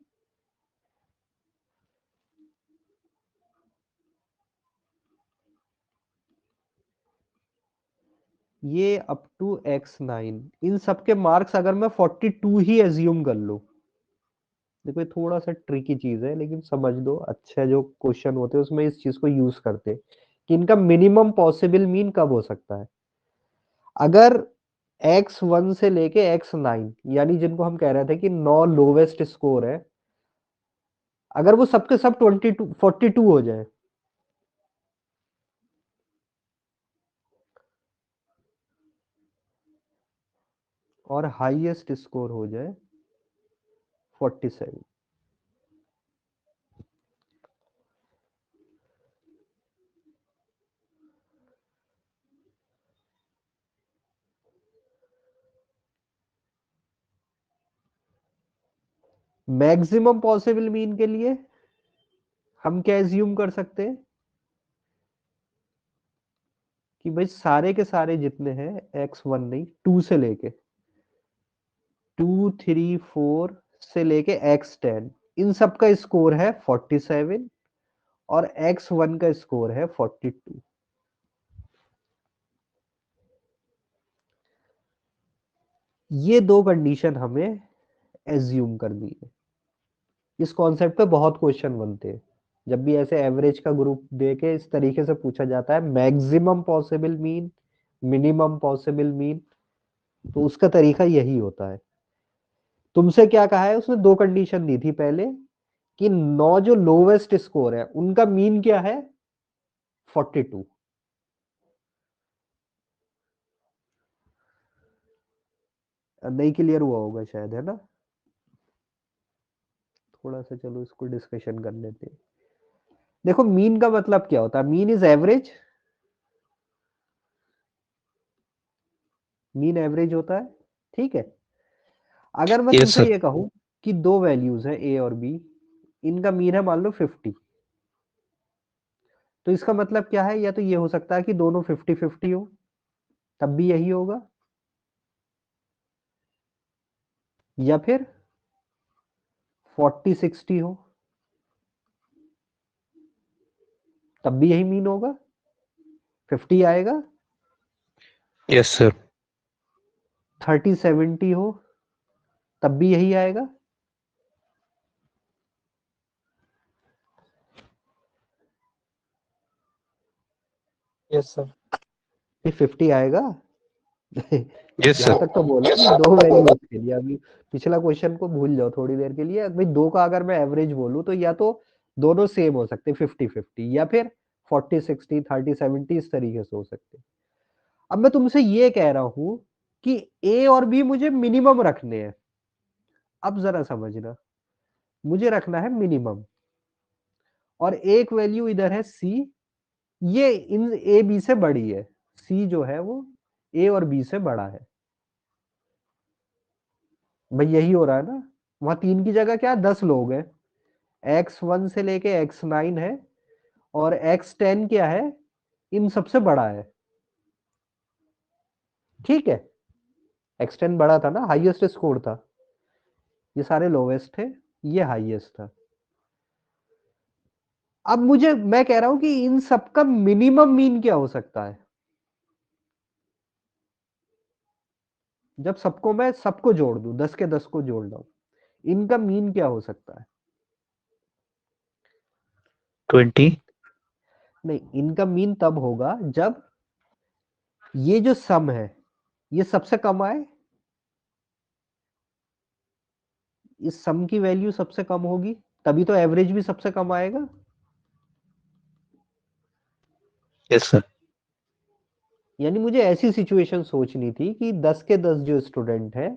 ये अप टू x9 इन सबके मार्क्स अगर मैं 42 ही एज्यूम कर लूं, देखो ये थोड़ा सा ट्रिकी चीज है लेकिन समझ दो, अच्छा जो क्वेश्चन होते हैं उसमें इस चीज को यूज करते हैं कि इनका मिनिमम पॉसिबल मीन कब हो सकता है। अगर x1 से लेके x9 यानी जिनको हम कह रहे थे कि 9 लोवेस्ट स्कोर है, अगर वो सबके सब 22 42 हो जाए, और हाईएस्ट स्कोर हो जाए 47, मैक्सिमम पॉसिबल मीन के लिए हम क्या एज्यूम कर सकते हैं कि भाई सारे के सारे जितने हैं x1 नहीं 2 से लेके 2 3 4 से लेके x10, इन सब का स्कोर है 47 और x1 का स्कोर है 42। ये दो कंडीशन हमें एज्यूम करनी है। इस कॉन्सेप्ट पे बहुत क्वेश्चन बनते हैं। जब भी ऐसे एवरेज का ग्रुप दे के इस तरीके से पूछा जाता है, maximum possible mean, minimum possible mean, तो उसका तरीका यही होता है। तुमसे क्या कहा है, उसने दो कंडीशन दी थी पहले कि 9 जो लोवेस्ट स्कोर है उनका मीन क्या है, 42। नहीं क्लियर हुआ होगा शायद, है ना? थोड़ा सा चलो इसको डिस्कशन कर लेते हैं। देखो मीन का मतलब क्या होता है, mean is average, mean average होता है, ठीक है। अगर मैं Yes, तुमसे sir. ये कहूं कि दो वैल्यूज है ए और बी, इनका मीन है मान लो 50, तो इसका मतलब क्या है, या तो ये हो सकता है कि दोनों 50-50 हो, तब भी यही होगा, या फिर 40-60 हो, तब भी यही मीन होगा, 50 आएगा। Yes, sir. 30-70 हो, तब भी यही आएगा। Yes sir. फिर 50 आएगा। Yes, यहाँ sir. तक तो बोला कि दो वैल्यूज के लिए। अभी पिछला क्वेश्चन को भूल जाओ थोड़ी देर के लिए। भाई दो का अगर मैं एवरेज बोलूं तो या तो दोनों सेम हो सकते 50-50, या फिर 40-60, 30-70 इस तरीके से हो सकते। अब मैं तुमसे ये कह रहा हूं कि ए और बी मुझे मिनिमम रखने हैं। अब जरा समझना, मुझे रखना है मिनिमम, और एक वैल्यू इधर है सी, ये इन ए बी से बड़ी है, सी जो है वो ए और बी से बड़ा है। भाई यही हो रहा है ना, वहां 3 की जगह क्या 10 लोग हैं, x1 से लेके x9 है, और x10 क्या है, इन सबसे बड़ा है, ठीक है। x10 बड़ा था ना, हाईएस्ट स्कोर था, ये सारे लोवेस्ट थे, ये हाईएस्ट था। अब मैं कह रहा हूं कि इन सबका मिनिमम मीन क्या हो सकता है, जब मैं सबको जोड़ दूं, 10 के 10 को जोड़ दूं, इनका मीन क्या हो सकता है? 20. नहीं, इनका मीन तब होगा जब ये जो सम है ये सबसे कम आए, इस सम की वैल्यू सबसे कम होगी, तभी तो एवरेज भी सबसे कम आएगा। Yes, sir. यानी मुझे ऐसी सिचुएशन सोचनी थी कि 10 के 10 जो स्टूडेंट है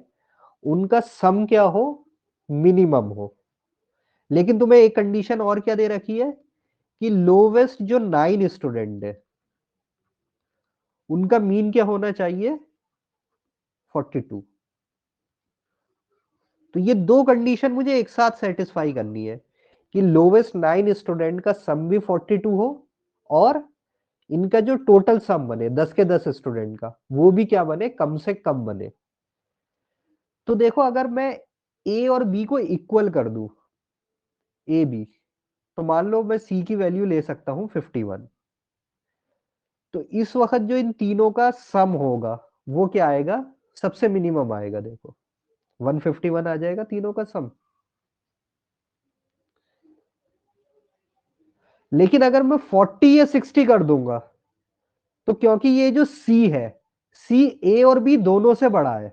उनका सम क्या हो, मिनिमम हो। लेकिन तुम्हें एक कंडीशन और क्या दे रखी है कि लोवेस्ट जो 9 स्टूडेंट है उनका मीन क्या होना चाहिए, 42। तो ये दो कंडीशन मुझे एक साथ सेटिस्फाई करनी है कि लोवेस्ट 9 स्टूडेंट का सम भी 42 हो, और इनका जो टोटल सम बने 10 के 10 स्टूडेंट का वो भी क्या बने, कम से कम बने। तो देखो अगर मैं ए और बी को इक्वल कर दूं, ए बी, तो मान लो मैं सी की वैल्यू ले सकता हूं 51। तो इस वक्त जो इन तीनों का सम होगा वो क्या आएगा, सबसे मिनिमम आएगा। देखो 151 आ जाएगा तीनों का सम। लेकिन अगर मैं 40 या 60 कर दूंगा, तो क्योंकि ये जो सी है, सी ए और बी दोनों से बड़ा है,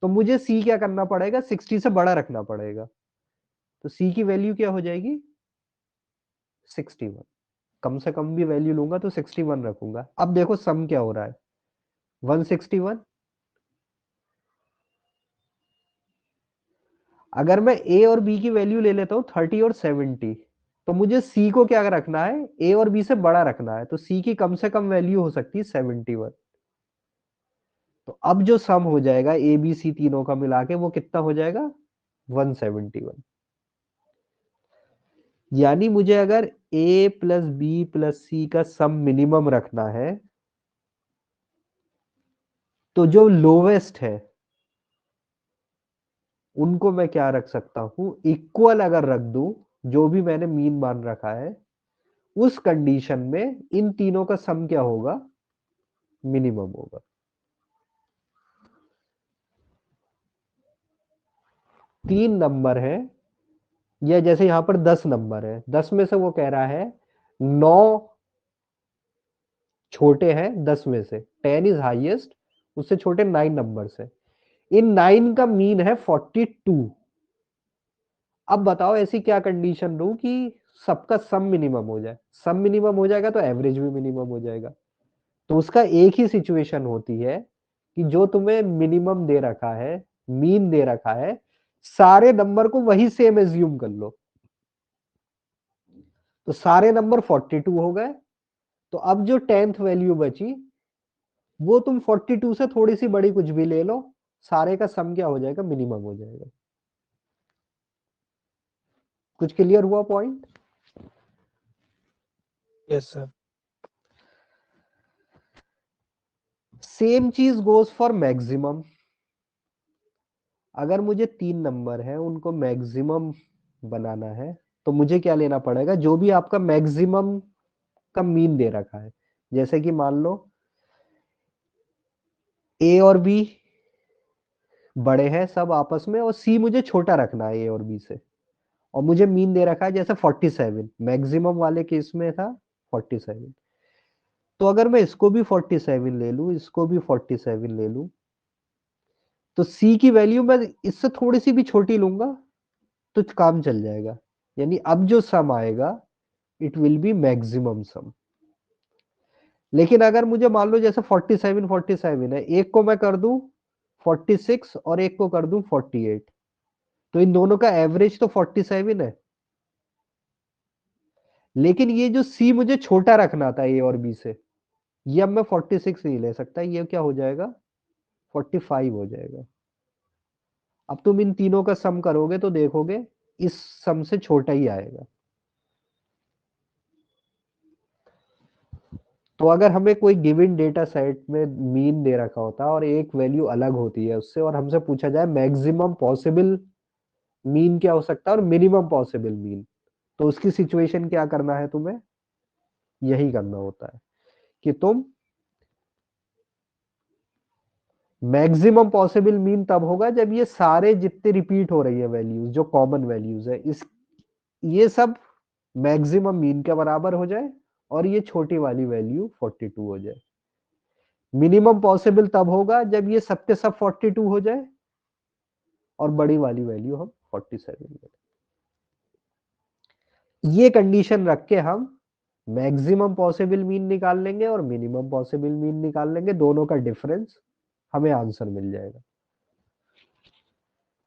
तो मुझे सी क्या करना पड़ेगा, 60 से बड़ा रखना पड़ेगा। तो सी की वैल्यू क्या हो जाएगी, 61। कम से कम भी वैल्यू लूंगा तो 61 रखूंगा। अब देखो सम क्या हो रहा है, 161। अगर मैं ए और बी की वैल्यू ले लेता हूं 30 और 70, तो मुझे सी को क्या रखना है, ए और बी से बड़ा रखना है। तो सी की कम से कम वैल्यू हो सकती है 71। तो अब जो सम हो जाएगा ए बी सी तीनों का मिला के वो कितना हो जाएगा, 171। यानी मुझे अगर ए प्लस बी प्लस सी का सम मिनिमम रखना है, तो जो लोवेस्ट है उनको मैं क्या रख सकता हूं, इक्वल अगर रख दूं, जो भी मैंने मीन मान रखा है, उस कंडीशन में इन तीनों का सम क्या होगा, मिनिमम होगा। तीन नंबर है, या जैसे यहां पर 10 नंबर है, 10 में से वो कह रहा है 9 छोटे हैं 10 में से, 10 इज हाईएस्ट, उससे छोटे 9 नंबर है, इन 9 का मीन है 42। अब बताओ ऐसी क्या कंडीशन लूं कि सबका सम मिनिमम हो जाए। सम मिनिमम हो जाएगा तो एवरेज भी मिनिमम हो जाएगा। तो उसका एक ही सिचुएशन होती है कि जो तुम्हें मिनिमम दे रखा है, मीन दे रखा है, सारे नंबर को वही सेम एज्यूम कर लो। तो सारे नंबर 42 हो गए। तो अब जो 10th वैल्यू बची, वो तुम 42 से थोड़ी सी बड़ी कुछ भी ले लो, सारे का सम क्या हो जाएगा, मिनिमम हो जाएगा। कुछ क्लियर हुआ पॉइंट? Yes sir. सेम चीज गोज फॉर मैक्सिमम। अगर मुझे 3 नंबर है, उनको मैक्सिमम बनाना है, तो मुझे क्या लेना पड़ेगा, जो भी आपका मैक्सिमम का मीन दे रखा है। जैसे कि मान लो ए और बी बड़े हैं सब आपस में, और सी मुझे छोटा रखना है ए और बी से, और मुझे मीन दे रखा है जैसे 47, मैक्सिमम वाले केस में था 47। तो अगर मैं इसको भी 47 ले लूं, इसको भी 47 ले लूं, तो सी की वैल्यू मैं इससे थोड़ी सी भी छोटी लूंगा तो काम चल जाएगा। यानी अब जो सम आएगा, इट विल बी मैक्सिमम सम। लेकिन अगर मुझे मान लो जैसे 47 47 है, एक को मैं कर दूं 46 और एक को कर दूं 48, तो इन दोनों का एवरेज तो 47 है। लेकिन ये जो सी मुझे छोटा रखना था ए और बी से, ये अब मैं 46 नहीं ले सकता, ये क्या हो जाएगा, 45 हो जाएगा। अब तुम इन तीनों का सम करोगे तो देखोगे इस सम से छोटा ही आएगा। तो अगर हमें कोई गिवन डेटा सेट में मीन दे रखा होता है और एक वैल्यू अलग होती है उससे, और हमसे पूछा जाए मैक्सिमम पॉसिबल मीन क्या हो सकता है और मिनिमम पॉसिबल मीन, तो उसकी सिचुएशन क्या करना है, तुम्हें यही करना होता है कि तुम मैक्सिमम पॉसिबल मीन तब होगा जब ये सारे जितने रिपीट हो रही है वैल्यूज, जो कॉमन वैल्यूज है, इस ये सब मैक्सिमम मीन के बराबर हो जाए और ये छोटी वाली वैल्यू 42 हो जाए। मिनिमम पॉसिबल तब होगा जब ये सब के सब 42 हो जाए और बड़ी वाली वैल्यू हम 47 ले। ये कंडीशन रख के हम मैक्सिमम पॉसिबल मीन निकाल लेंगे और मिनिमम पॉसिबल मीन निकाल लेंगे, दोनों का डिफरेंस, हमें आंसर मिल जाएगा।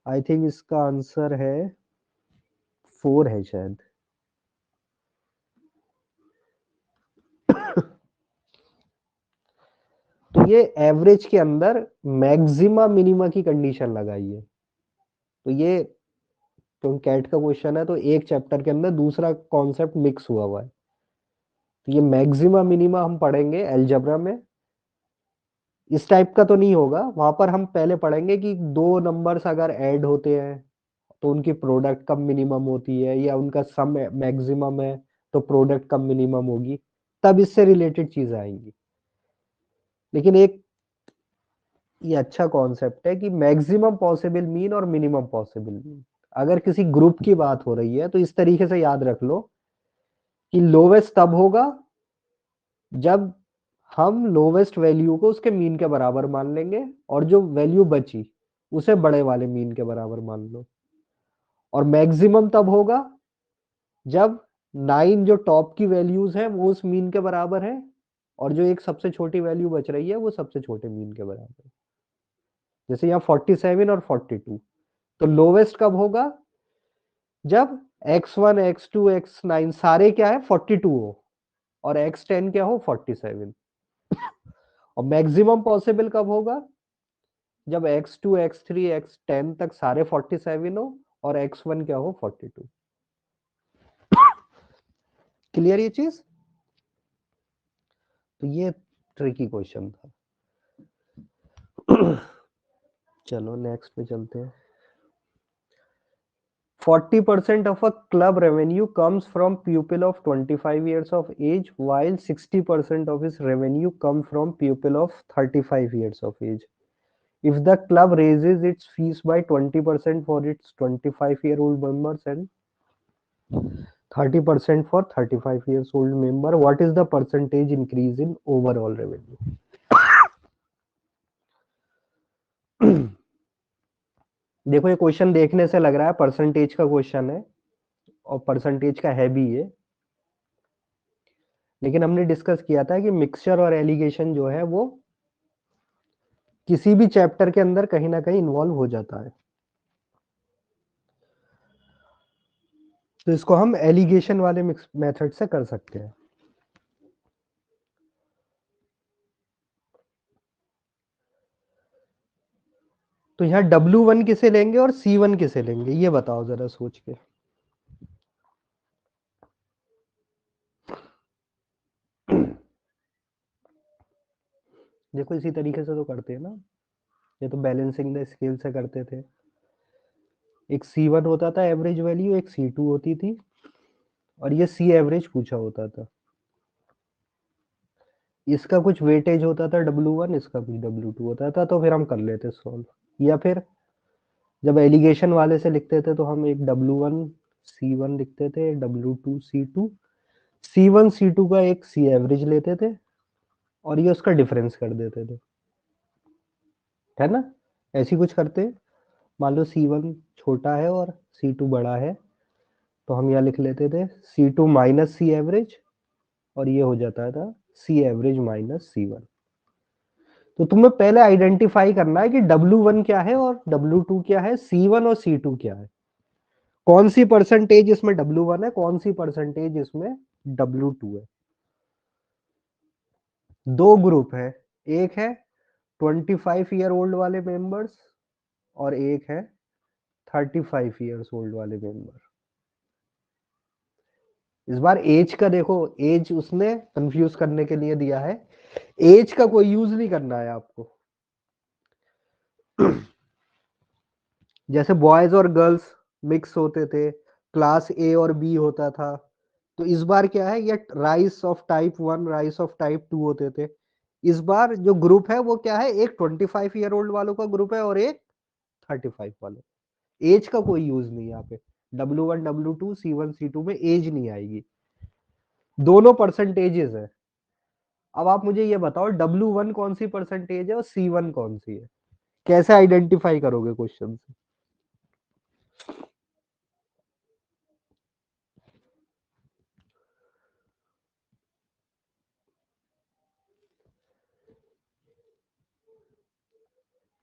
आई थिंक इसका आंसर है 4 है शायद। तो ये एवरेज के अंदर मैक्सिमा मिनिमा की कंडीशन लगाई है। तो ये क्योंकि कैट का क्वेश्चन है तो एक चैप्टर के अंदर दूसरा कॉन्सेप्ट मिक्स हुआ हुआ है। तो ये मैक्सिमा मिनिमा हम पढ़ेंगे अलजेब्रा में। इस टाइप का तो नहीं होगा, वहां पर हम पहले पढ़ेंगे कि दो नंबर्स अगर ऐड होते हैं तो उनकी प्रोडक्ट कब मिनिमम होती है, या उनका सम मैक्सिमम है तो प्रोडक्ट कब मिनिमम होगी, तब इससे रिलेटेड चीजें आएंगी। लेकिन एक ये अच्छा कॉन्सेप्ट है कि मैक्सिमम पॉसिबल मीन और मिनिमम पॉसिबल मीन, अगर किसी ग्रुप की बात हो रही है तो इस तरीके से याद रख लो कि लोवेस्ट तब होगा जब हम लोवेस्ट वैल्यू को उसके मीन के बराबर मान लेंगे, और जो वैल्यू बची उसे बड़े वाले मीन के बराबर मान लो। और मैक्सिमम तब होगा जब 9 जो टॉप की वैल्यूज है वो उस मीन के बराबर है, और जो एक सबसे छोटी वैल्यू बच रही है वो सबसे छोटे मीन के बराबर है। जैसे यहाँ 47 और 42। तो लोवेस्ट कब होगा, जब x1 x2 x9 सारे क्या है 42 हो और x10 क्या हो 47। और मैक्सिमम पॉसिबल कब होगा, जब x2 x3 x10 तक सारे 47 हो और x1 क्या हो 42। क्लियर ये चीज? तो ये ट्रिकी क्वेश्चन था। चलो नेक्स्ट पे चलते हैं। 40% of a club revenue comes from pupil of 25 years of age, while 60% of his revenue come from pupil of 35 years of age. If the club raises its fees by 20% for its 25-year-old members and 30% for 35 years old member, what is the percentage increase in overall revenue? देखो ये question देखने से लग रहा है percentage का question है और परसेंटेज का है भी ये, लेकिन हमने डिस्कस किया था कि मिक्सचर और एलिगेशन जो है वो किसी भी चैप्टर के अंदर कहीं ना कहीं इन्वॉल्व हो जाता है, तो इसको हम एलिगेशन वाले मेथड से कर सकते हैं। तो यहाँ W1 किसे लेंगे और C1 किसे लेंगे, ये बताओ जरा सोच के। देखो इसी तरीके से तो करते हैं ना, ये तो बैलेंसिंग द स्केल से करते थे। एक C1 होता था एवरेज वैल्यू, एक C2 होती थी, और ये C एवरेज पूछा होता था। इसका कुछ वेटेज होता था W1, इसका कुछ W2 होता था, तो फिर हम कर लेते सॉल्व। या फिर जब एलिगेशन वाले से लिखते थे तो हम एक W1 C1 लिखते थे, W2 C2, C1 C2 का एक C एवरेज लेते थे और ये उसका डिफरेंस कर देते थे, है ना। ऐसी कुछ करते, मान लो C1 छोटा है और C2 बड़ा है, तो हम यहाँ लिख लेते थे C2 माइनस C एवरेज, और ये हो जाता था C एवरेज माइनस C1। तो तुम्हें पहले आइडेंटिफाई करना है कि W1 क्या है और W2 क्या है, C1 और C2 क्या है, कौन सी परसेंटेज इसमें W1 है, कौन सी परसेंटेज इसमें W2 है। दो ग्रुप है, एक है 25 ईयर ओल्ड वाले मेंबर्स और एक है 35 ईयर्स ओल्ड वाले मेंबर। इस बार एज का देखो, एज उसने कंफ्यूज करने के लिए दिया है, एज का कोई यूज नहीं करना है आपको। जैसे बॉयज और गर्ल्स मिक्स होते थे, क्लास ए और बी होता था, तो इस बार क्या है, ये rice of type 1, rice of type 2 होते थे। इस बार जो ग्रुप है वो क्या है, एक 25 ईयर ओल्ड वालों का ग्रुप है और एक 35 वालों। एज का कोई यूज नहीं यहाँ पे, W1 W2 C1 C2 में एज नहीं आएगी, दोनों परसेंटेजेस है। अब आप मुझे ये बताओ W1 कौन सी परसेंटेज है और C1 कौन सी है, कैसे आइडेंटिफाई करोगे क्वेश्चन से।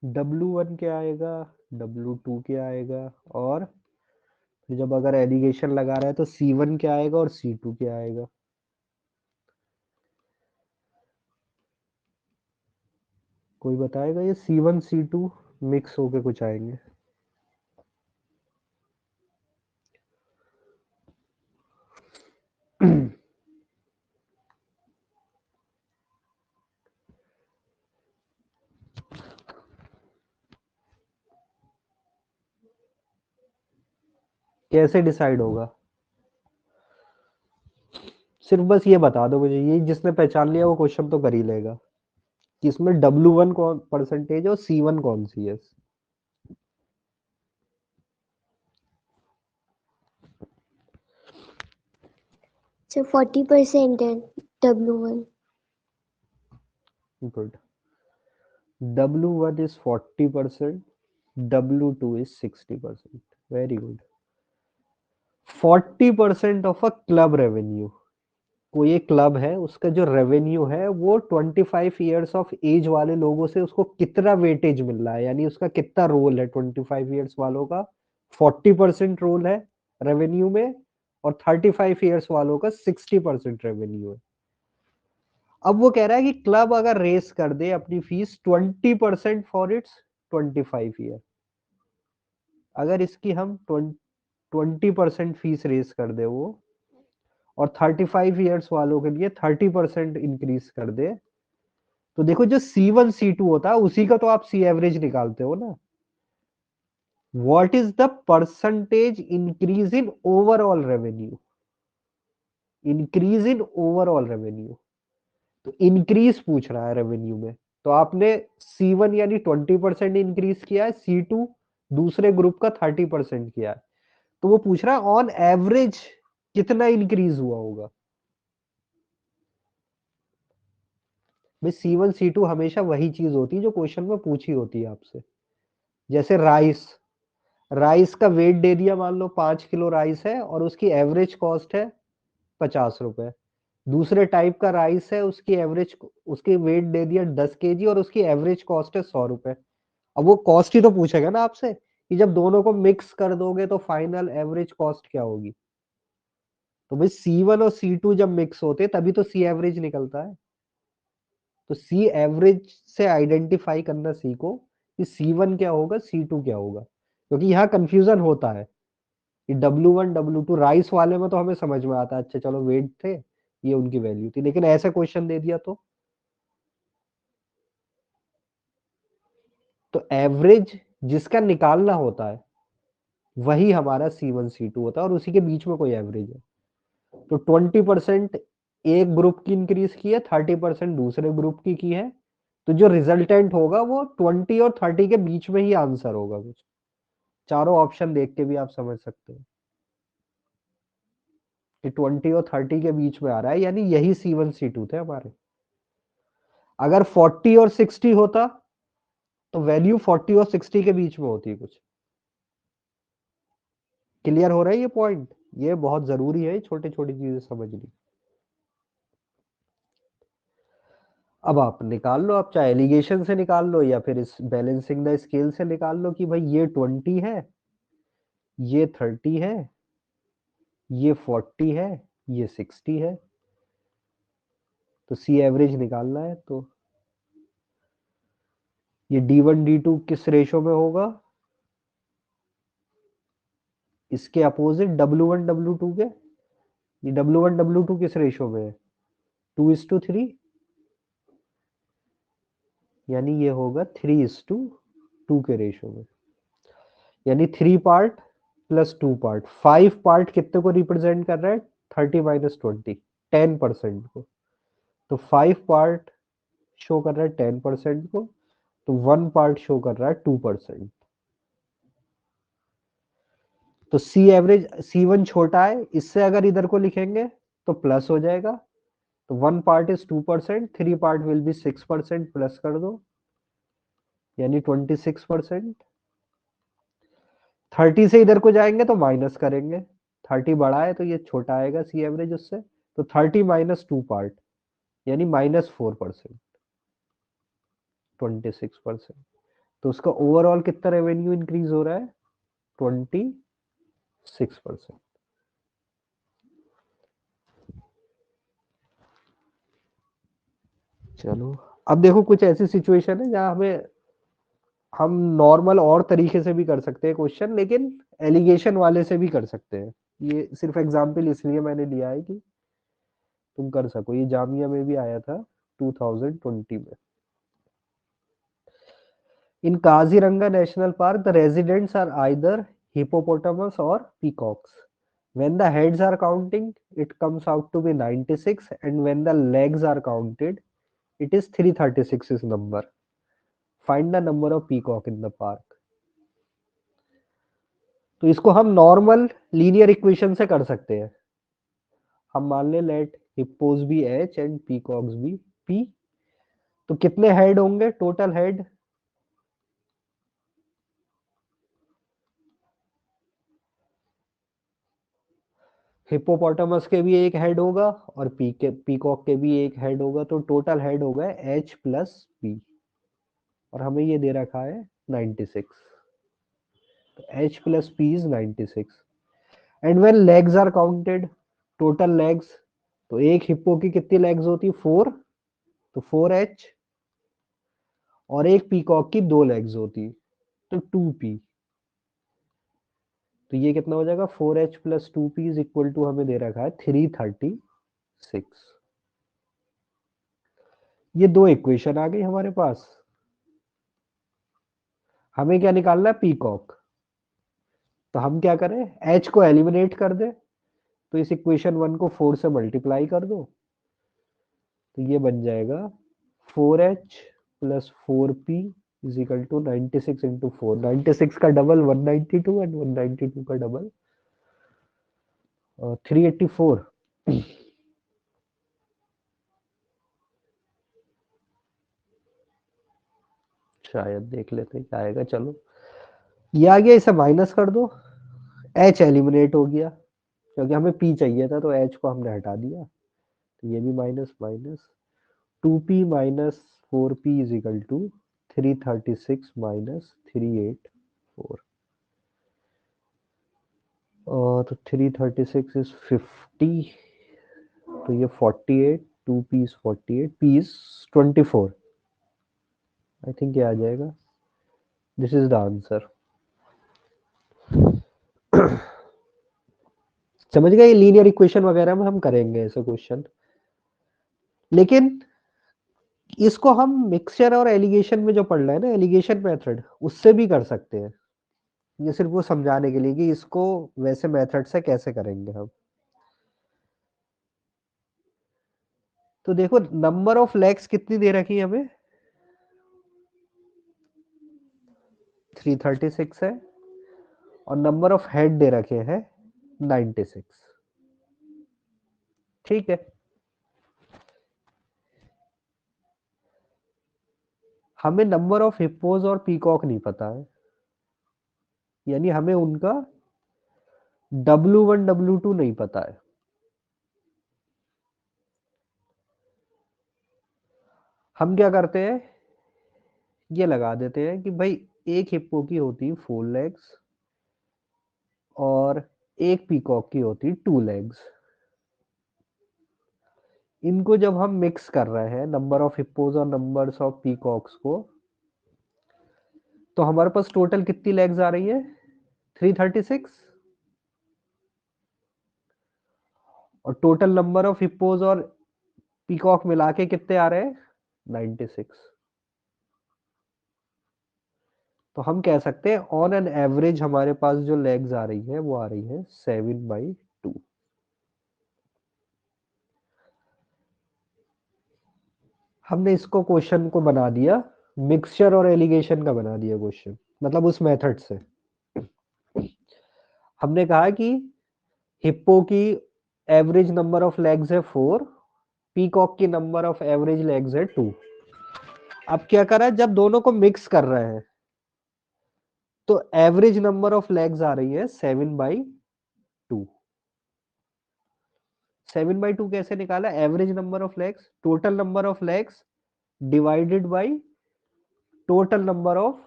W1 क्या आएगा, W2 क्या आएगा, और फिर जब अगर एलिगेशन लगा रहा है तो C1 क्या आएगा और C2 क्या आएगा। कोई बताएगा, ये C1 C2 मिक्स होके कुछ आएंगे। कैसे डिसाइड होगा, सिर्फ बस ये बता दो मुझे, ये जिसने पहचान लिया वो क्वेश्चन तो कर ही लेगा कि इसमें W1 कौन परसेंटेज है और C1 कौन सी है। So 40% है W1. Good. W1 is 40%, W2 is 60%. Very good. 40% of a club revenue, कोई एक क्लब है उसका जो रेवेन्यू है वो 25 इयर्स ऑफ एज वाले लोगों से उसको कितना वेटेज मिल रहा है, यानी उसका कितना रोल है। 25 इयर्स वालों का 40% रोल है रेवेन्यू में, और 35 इयर्स वालों का 60% रेवेन्यू है। अब वो कह रहा है कि क्लब अगर रेस कर दे अपनी फीस 20% फॉर इट्स 25 ईयर, अगर इसकी हम 20% फीस रेस कर दे वो, और 35 इयर्स वालों के लिए 30% इंक्रीज कर दे, तो देखो जो C1 C2 होता है उसी का तो आप C एवरेज निकालते हो ना। What is the percentage increase in overall revenue, increase in overall revenue. तो इंक्रीज पूछ रहा है रेवेन्यू में, तो आपने C1 यानी 20% इंक्रीज किया है, C2 दूसरे ग्रुप का 30% किया है, तो वो पूछ रहा है ऑन एवरेज कितना इंक्रीज हुआ होगा। भाई C1 C2 हमेशा वही चीज होती है जो क्वेश्चन में पूछी होती है आपसे। जैसे राइस, राइस का वेट दे दिया, मान लो 5 किलो राइस है और उसकी एवरेज कॉस्ट है 50 रुपए। दूसरे टाइप का राइस है, उसकी एवरेज, उसकी वेट दे दिया 10 केजी और उसकी एवरेज कॉस्ट है 100 रुपए। अब वो कॉस्ट ही तो पूछेगा ना आपसे कि जब दोनों को मिक्स कर दोगे तो फाइनल एवरेज कॉस्ट क्या होगी। तो भाई C1 और C2 जब मिक्स होते तभी तो C एवरेज निकलता है। तो C एवरेज से आइडेंटिफाई करना सीखो कि C1 क्या होगा, C2 क्या होगा, क्योंकि यहाँ कंफ्यूजन होता है कि W1 W2 राइस वाले में तो हमें समझ में आता है, अच्छा चलो वेट थे, ये उनकी वैल्यू थी, लेकिन ऐसा क्वेश्चन दे दिया तो एवरेज जिसका निकालना होता है वही हमारा C1 C2 होता है और उसी के बीच में कोई एवरेज है। तो 20% एक ग्रुप की इंक्रीज की है, 30% दूसरे ग्रुप की है, तो जो रिजल्टेंट होगा वो 20 और 30 के बीच में ही आंसर होगा कुछ। चारों ऑप्शन देख के भी आप समझ सकते हैं कि 20 और 30 के बीच में आ रहा है, यानी यही C1 C2 थे हमारे। अगर 40 और 60 होता तो वैल्यू 40 और 60 के बीच में होती कुछ। क्लियर हो रहा है ये पॉइंट? ये बहुत जरूरी है छोटी छोटी चीजें समझनी। अब आप निकाल लो, आप चाहे एलिगेशन से निकाल लो या फिर इस बैलेंसिंग द स्केल से निकाल लो कि भाई ये 20 है, ये 30 है, ये 40 है, ये 60 है, तो C एवरेज निकालना है। तो ये D1 D2 किस रेशो में होगा, इसके अपोजिट W1 W2 के। ये W1 W2 किस रेशो में है, 2:3, यानी ये होगा 3:2 के रेशो में, यानी 3 पार्ट प्लस 2 पार्ट। 5 पार्ट कितने को रिप्रेजेंट कर रहा है, 30 माइनस 20, 10% को। तो 5 पार्ट शो कर रहा है 10% को, तो 1 पार्ट शो कर रहा है 2%। तो C एवरेज, C1 छोटा है, इससे अगर इधर को लिखेंगे तो प्लस हो जाएगा। तो 1 part is 2%, 3 part will be 6%, plus कर दो यानी 26%। 30 से इधर को जाएंगे तो माइनस करेंगे, 30 बड़ा है तो ये छोटा आएगा C एवरेज उससे। तो 30 माइनस 2 पार्ट यानी -4%, 26%। तो उसका ओवरऑल कितना रेवेन्यू इंक्रीज हो रहा है, 26%। चलो अब देखो कुछ ऐसी सिचुएशन है जहां हमें, हम नॉर्मल और तरीके से भी कर सकते हैं क्वेश्चन, लेकिन एलिगेशन वाले से भी कर सकते हैं। ये सिर्फ एग्जांपल इसलिए मैंने लिया है कि तुम कर सको। ये जामिया में भी आया था 2020 में। In Kaziranga national park the residents are either hippopotamus और peacocks. When the heads are counting, it comes out to be 96, and when the legs are counted, it is 336 is number. Find the number of peacock in the park. तो इसको हम normal linear equation से कर सकते हैं। हम मान ले लेट हिप्पोज भी H एंड पीकॉक्स भी P। तो कितने हेड होंगे टोटल हेड, हिप्पोपोटामस के भी एक हेड होगा और पीकॉक के भी एक हेड होगा, तो टोटल हेड होगा H प्लस P, और हमें ये दे रखा है 96। तो H plus P is 96। And when legs are counted, total legs, तो एक हिप्पो की कितनी लेग्स होती है, 4, तो 4H, और एक पीकॉक की 2 लेग्स होती तो 2P। तो ये कितना हो जाएगा, 4H plus 2P is equal to हमें दे रखा है 336। ये दो इक्वेशन आ गई हमारे पास। हमें क्या निकालना है, पीकॉक। तो हम क्या करें, h को एलिमिनेट कर दे, तो इस इक्वेशन 1 को 4 से मल्टीप्लाई कर दो, तो ये बन जाएगा 4h plus 4p is equal to 96 into 4। 96 का डबल 192 एंड 192 का डबल 384। शायद देख लेते हैं क्या आएगा। चलो ये आ गया, इसे माइनस कर दो, h एलिमिनेट हो गया क्योंकि हमें p चाहिए था, तो h को हमने हटा दिया, तो ये भी minus minus 2p minus 4p is equal to 336 minus 384। और तो 336 इज 50, तो ये 48, 2p is 48, p is 24। I think ये आ जाएगा, दिस इज द आंसर। समझ गए, ये लीनियर इक्वेशन वगैरह में हम करेंगे ऐसे क्वेश्चन, लेकिन इसको हम मिक्सचर और एलिगेशन में जो पढ़ रहे हैं ना, एलिगेशन मेथड, उससे भी कर सकते हैं। ये सिर्फ वो समझाने के लिए कि इसको वैसे मेथड से कैसे करेंगे हम। तो देखो नंबर ऑफ लेग्स कितनी दे रखी है हमें, 336 है, और नंबर ऑफ हेड दे रखे हैं 96। ठीक है, हमें नंबर ऑफ हिप्पोज और पीकॉक नहीं पता है, यानी हमें उनका W1 W2 नहीं पता है। हम क्या करते हैं, ये लगा देते हैं कि भाई एक हिप्पो की होती 4 लेग्स और एक पीकॉक की होती 2 लेग्स। इनको जब हम मिक्स कर रहे हैं, नंबर ऑफ हिप्पोज और नंबर्स ऑफ पीकॉक्स को, तो हमारे पास टोटल कितनी लेग्स आ रही है, 336, और टोटल नंबर ऑफ हिप्पोज और पीकॉक मिला के कितने आ रहे हैं, 96। तो हम कह सकते हैं ऑन एन एवरेज हमारे पास जो लेग्स आ रही है वो आ रही है 7/2। हमने इसको क्वेश्चन को बना दिया, मिक्सचर और एलिगेशन का बना दिया क्वेश्चन, मतलब उस मेथड से। हमने कहा कि हिप्पो की एवरेज नंबर ऑफ लेग्स है 4, पीकॉक की नंबर ऑफ एवरेज लेग्स है 2। अब क्या करा, जब दोनों को मिक्स कर रहे हैं तो एवरेज नंबर ऑफ लेग्स आ रही है 7/2। 7/2 कैसे निकाला, average number of legs, total number of legs divided by total number of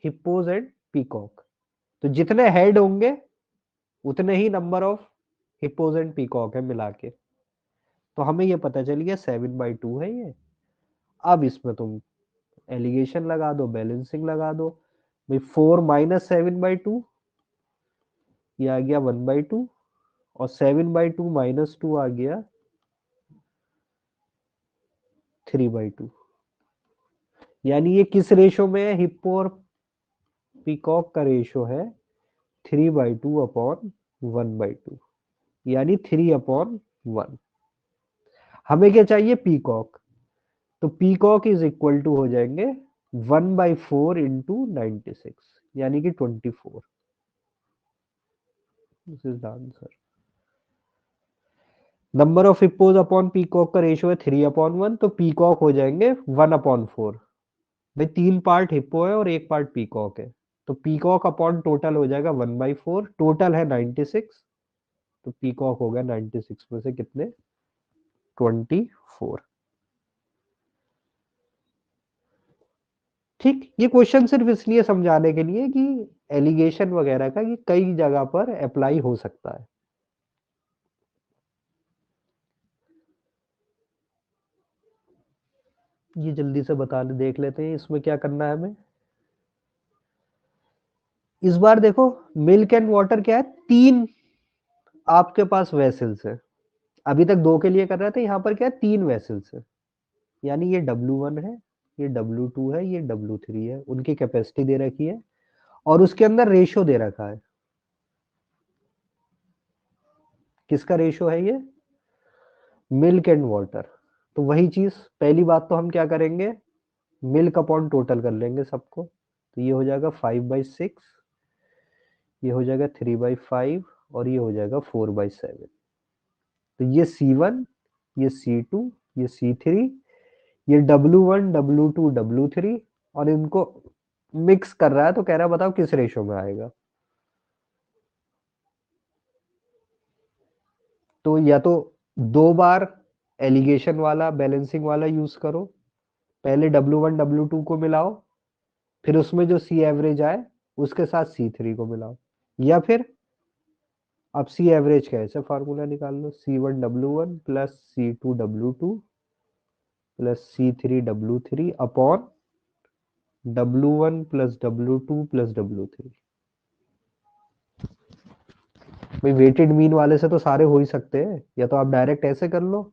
hippos and peacock. तो जितने हेड होंगे उतने ही number of hippos and peacock है मिला के। तो हमें ये पता चल गया 7/2 है ये। अब इसमें तुम एलिगेशन लगा दो, बैलेंसिंग लगा दो भाई, 4 माइनस 7/2 ये आ गया 1/2, और 7/2 माइनस 2 आ गया 3/2। यानी ये किस रेशो में है, हिप्पो और पीकॉक का रेशो है 3/2 अपॉन 1/2, यानी 3/1। हमें क्या चाहिए, पीकॉक, तो पीकॉक इज इक्वल टू हो जाएंगे 1/4 इंटू 96, यानी कि 24। This is the answer. Number of hippos upon peacock का रेशियो है 3/1, तो पीकॉक हो जाएंगे 1/4। भाई 3 पार्ट हिप्पो है और 1 पार्ट पीकॉक है, तो पीकॉक अपॉन टोटल हो जाएगा 1/4। टोटल है 96, तो पीकॉक हो गया 96 में से कितने, 24। ठीक, ये क्वेश्चन सिर्फ इसलिए समझाने के लिए कि एलिगेशन वगैरह का कि कई जगह पर अप्लाई हो सकता है। ये जल्दी से बता देख लेते हैं इसमें क्या करना है हमें। इस बार देखो मिल्क एंड वाटर क्या है, 3 आपके पास वेसल्स है। अभी तक 2 के लिए कर रहे थे, यहाँ पर क्या है, 3 वेसल्स है, यानी ये W1 है, ये W2 है, ये W3 है। उनकी कैपेसिटी दे रखी है और उसके अंदर रेशियो दे रखा है किसका रेशो है ये? Milk and water. तो वही चीज, पहली बात तो हम क्या करेंगे, मिल्क अपॉन टोटल कर लेंगे सबको। तो ये हो जाएगा 5/6, ये हो जाएगा 3/5 और ये हो जाएगा 4/7। तो ये C1, ये C2, ये C3, ये W1, W2, W3 और इनको मिक्स कर रहा है। तो कह रहा है बताओ किस रेशो में आएगा। तो या तो 2 बार एलिगेशन वाला बैलेंसिंग वाला यूज करो, पहले W1 W2 को मिलाओ, फिर उसमें जो C एवरेज आए उसके साथ C3 को मिलाओ, या फिर अब C एवरेज का ऐसे फार्मूला निकाल लो, C1 W1 plus C2 W2 plus C3 W3 upon W1 plus W2 plus W3। भाई वेटेड मीन वाले से तो सारे हो ही सकते हैं, या तो आप डायरेक्ट ऐसे कर लो,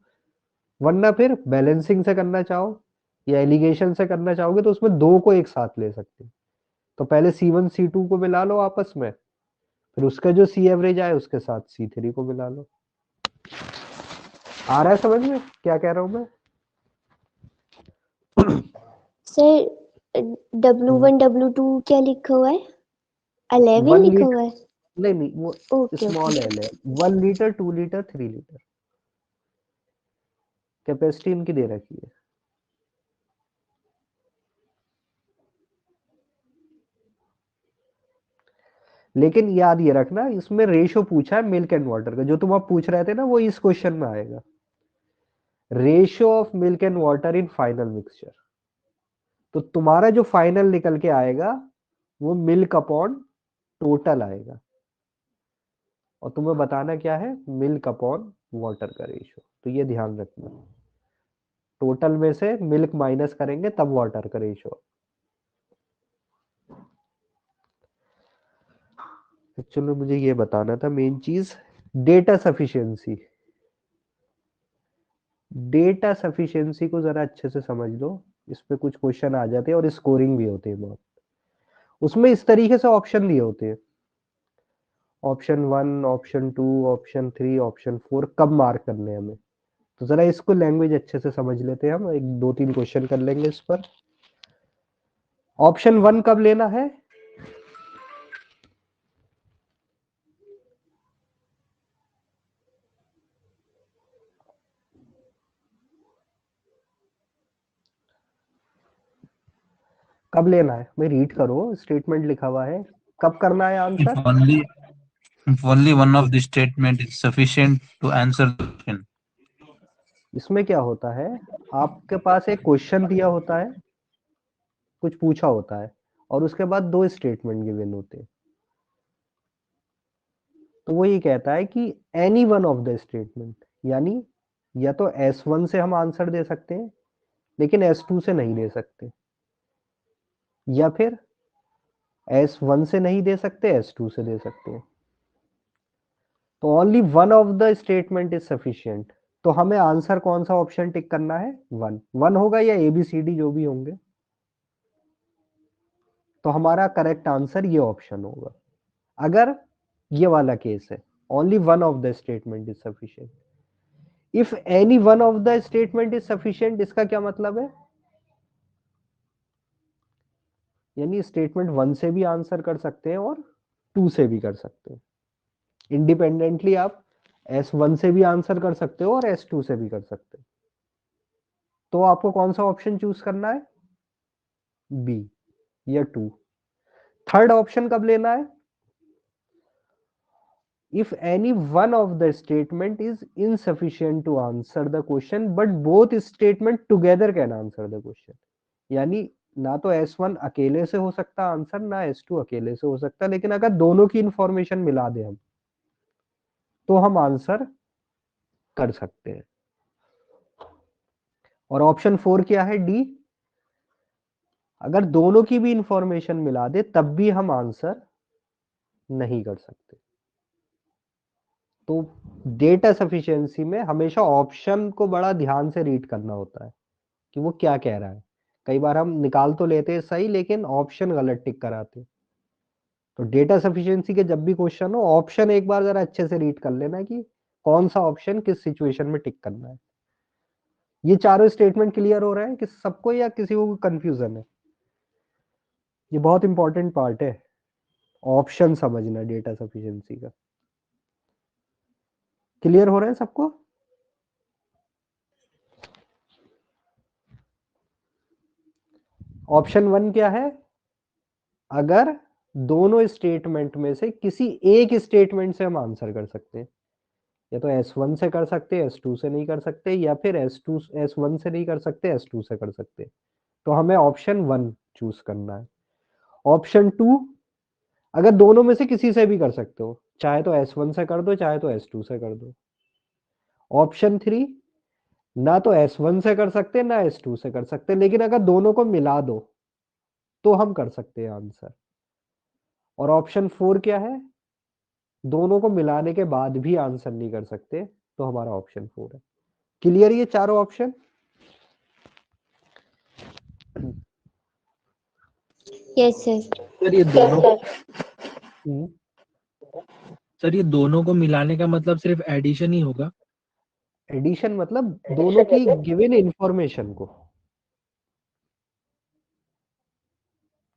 वरना फिर बैलेंसिंग से करना चाहो या एलिगेशन से करना चाहोगे तो उसमें 2 को एक साथ ले सकते हैं। तो पहले C1 C2 को मिला लो आपस में, फिर उसका जो C एवरेज आए उसके साथ C3 को मिला लो। आ रहा है समझ में क्या कह रहा हूं मैं? सर W1 W2 क्या लिखा हुआ है? 11 1 लिखा लीटर, हुआ है। नहीं वो ओके स्मॉल ओके। एल है। 1 लीटर, 2 लीटर, 3 लीटर कैपेसिटी इनकी दे रखी है। लेकिन याद ये रखना, इसमें रेशो पूछा है मिल्क एंड वाटर का, जो तुम अब पूछ रहे थे ना वो इस क्वेश्चन में आएगा, ratio of milk and water in final mixture. तो तुम्हारा जो फाइनल निकल के आएगा वो मिल्क अपॉन टोटल आएगा, और तुम्हें बताना क्या है, मिल्क अपॉन वाटर का रेशियो। तो ये ध्यान रखना, टोटल में से मिल्क माइनस करेंगे तब वाटर का रेशियो। एक्चुअली मुझे ये बताना था मेन चीज, डेटा सफिशिएंसी। डेटा सफिशिएंसी को जरा अच्छे से समझ लो, इस पे कुछ क्वेश्चन आ जाते हैं और स्कोरिंग भी होती है बहुत। उसमें इस तरीके से ऑप्शन दिए होते हैं, ऑप्शन 1, ऑप्शन 2, ऑप्शन 3, ऑप्शन 4, कब मार्क करने हैं हमें। तो जरा इसको लैंग्वेज अच्छे से समझ लेते हैं हम, 1 2 3 क्वेश्चन कर लेंगे इस पर। ऑप्शन 1 कब लेना है, कब लेना है भाई, रीड करो, स्टेटमेंट लिखा हुआ है, कब करना है answer. If only one of the statement is sufficient to answer the question. इसमें क्या होता है, आपके पास एक क्वेश्चन दिया होता है, कुछ पूछा होता है, और उसके बाद 2 स्टेटमेंट गिवन होते हैं। तो वो ये कहता है कि any one of the statement, यानी या तो S1 से हम आंसर दे सकते हैं लेकिन S2 से नहीं दे सकते, या फिर S1 से नहीं दे सकते, S2 से दे सकते हैं। तो only one of the statement is sufficient. तो हमें आंसर कौन सा ऑप्शन टिक करना है, 1 होगा या ABCD जो भी होंगे। तो हमारा करेक्ट आंसर ये ऑप्शन होगा, अगर ये वाला केस है, only one of the statement is sufficient. If any one of the statement is sufficient, इसका क्या मतलब है, यानी स्टेटमेंट 1 से भी आंसर कर सकते हैं और 2 से भी कर सकते हैं, इंडिपेंडेंटली आप S1 से भी आंसर कर सकते हो और S2 से भी कर सकते हो। तो आपको कौन सा ऑप्शन चूज करना है, बी या 2। थर्ड ऑप्शन कब लेना है, if any one of the statement is insufficient to answer the question but both statement together can answer the question। यानी ना तो S1 अकेले से हो सकता आंसर, ना S2 अकेले से हो सकता, लेकिन अगर दोनों की इंफॉर्मेशन मिला दे हम तो हम आंसर कर सकते हैं। और ऑप्शन 4 क्या है, डी, अगर दोनों की भी इंफॉर्मेशन मिला दे तब भी हम आंसर नहीं कर सकते। तो डेटा सफिशिएंसी में हमेशा ऑप्शन को बड़ा ध्यान से रीड करना होता है कि वो क्या कह रहा है। कई बार हम निकाल तो लेते हैं सही, लेकिन ऑप्शन गलत टिक कराते। तो डेटा सफिशिएंसी के जब भी क्वेश्चन हो, ऑप्शन एक बार जरा अच्छे से रीड कर लेना कि कौन सा ऑप्शन किस सिचुएशन में टिक करना है। ये चारों स्टेटमेंट क्लियर हो रहे हैं कि सबको, या किसी को कंफ्यूजन है? ये बहुत इंपॉर्टेंट पार्ट है, ऑप्शन समझना डेटा सफिशिएंसी का। क्लियर हो रहा है सबको? ऑप्शन 1 क्या है? अगर दोनों स्टेटमेंट में से किसी एक स्टेटमेंट से हम आंसर कर सकते हैं, या तो S1 से कर सकते हैं, S2 से नहीं कर सकते, या फिर S1 से नहीं कर सकते, S2 से कर सकते, तो हमें ऑप्शन 1 चूज करना है। ऑप्शन 2, अगर दोनों में से किसी से भी कर सकते हो, चाहे तो S1 से कर दो, चाहे तो S2 से कर दो। ऑप्शन 3, ना तो S1 से कर सकते ना S2 से कर सकते, लेकिन अगर दोनों को मिला दो तो हम कर सकते हैं आंसर। और ऑप्शन 4 क्या है? दोनों को मिलाने के बाद भी आंसर नहीं कर सकते, तो हमारा ऑप्शन 4 है। क्लियर ये चारों ऑप्शन? Yes sir. सर ये दोनों हम्म, सर ये दोनों को मिलाने का मतलब सिर्फ एडिशन ही होगा? एडिशन मतलब दोनों की गिवन इंफॉर्मेशन को,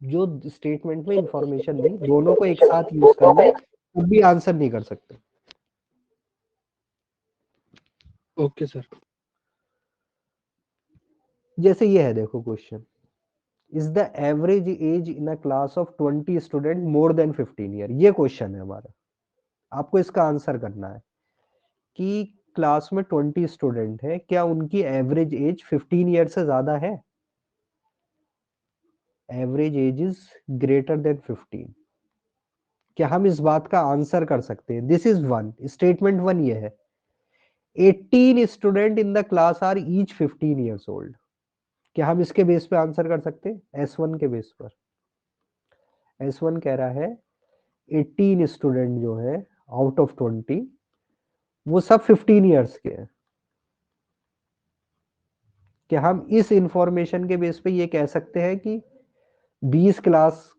जो स्टेटमेंट में इंफॉर्मेशन दी, दोनों को एक साथ यूज कर ले तब भी आंसर नहीं कर सकते। Okay sir. जैसे ये है, देखो question, is the average age in a class of 20 student more than 15 year. ये क्वेश्चन है हमारा, आपको इसका आंसर करना है कि क्लास में 20 स्टूडेंट है, क्या उनकी एवरेज एज 15 ईयर से ज्यादा है? Average as is greater than 15। क्या हम इस बात का आंसर कर सकते हैं? This is one statement, one ये है 18 student in the class are each 15 years old. क्या हम इसके बेस पे आंसर कर सकते हैं? S1 के बेस पर। S1 कह रहा है 18 स्टूडेंट जो है आउट ऑफ 20, वो सब 15 ईयर्स के हैं। क्या हम इस इंफॉर्मेशन के बेस पे ये कह सकते हैं कि 20 क्लास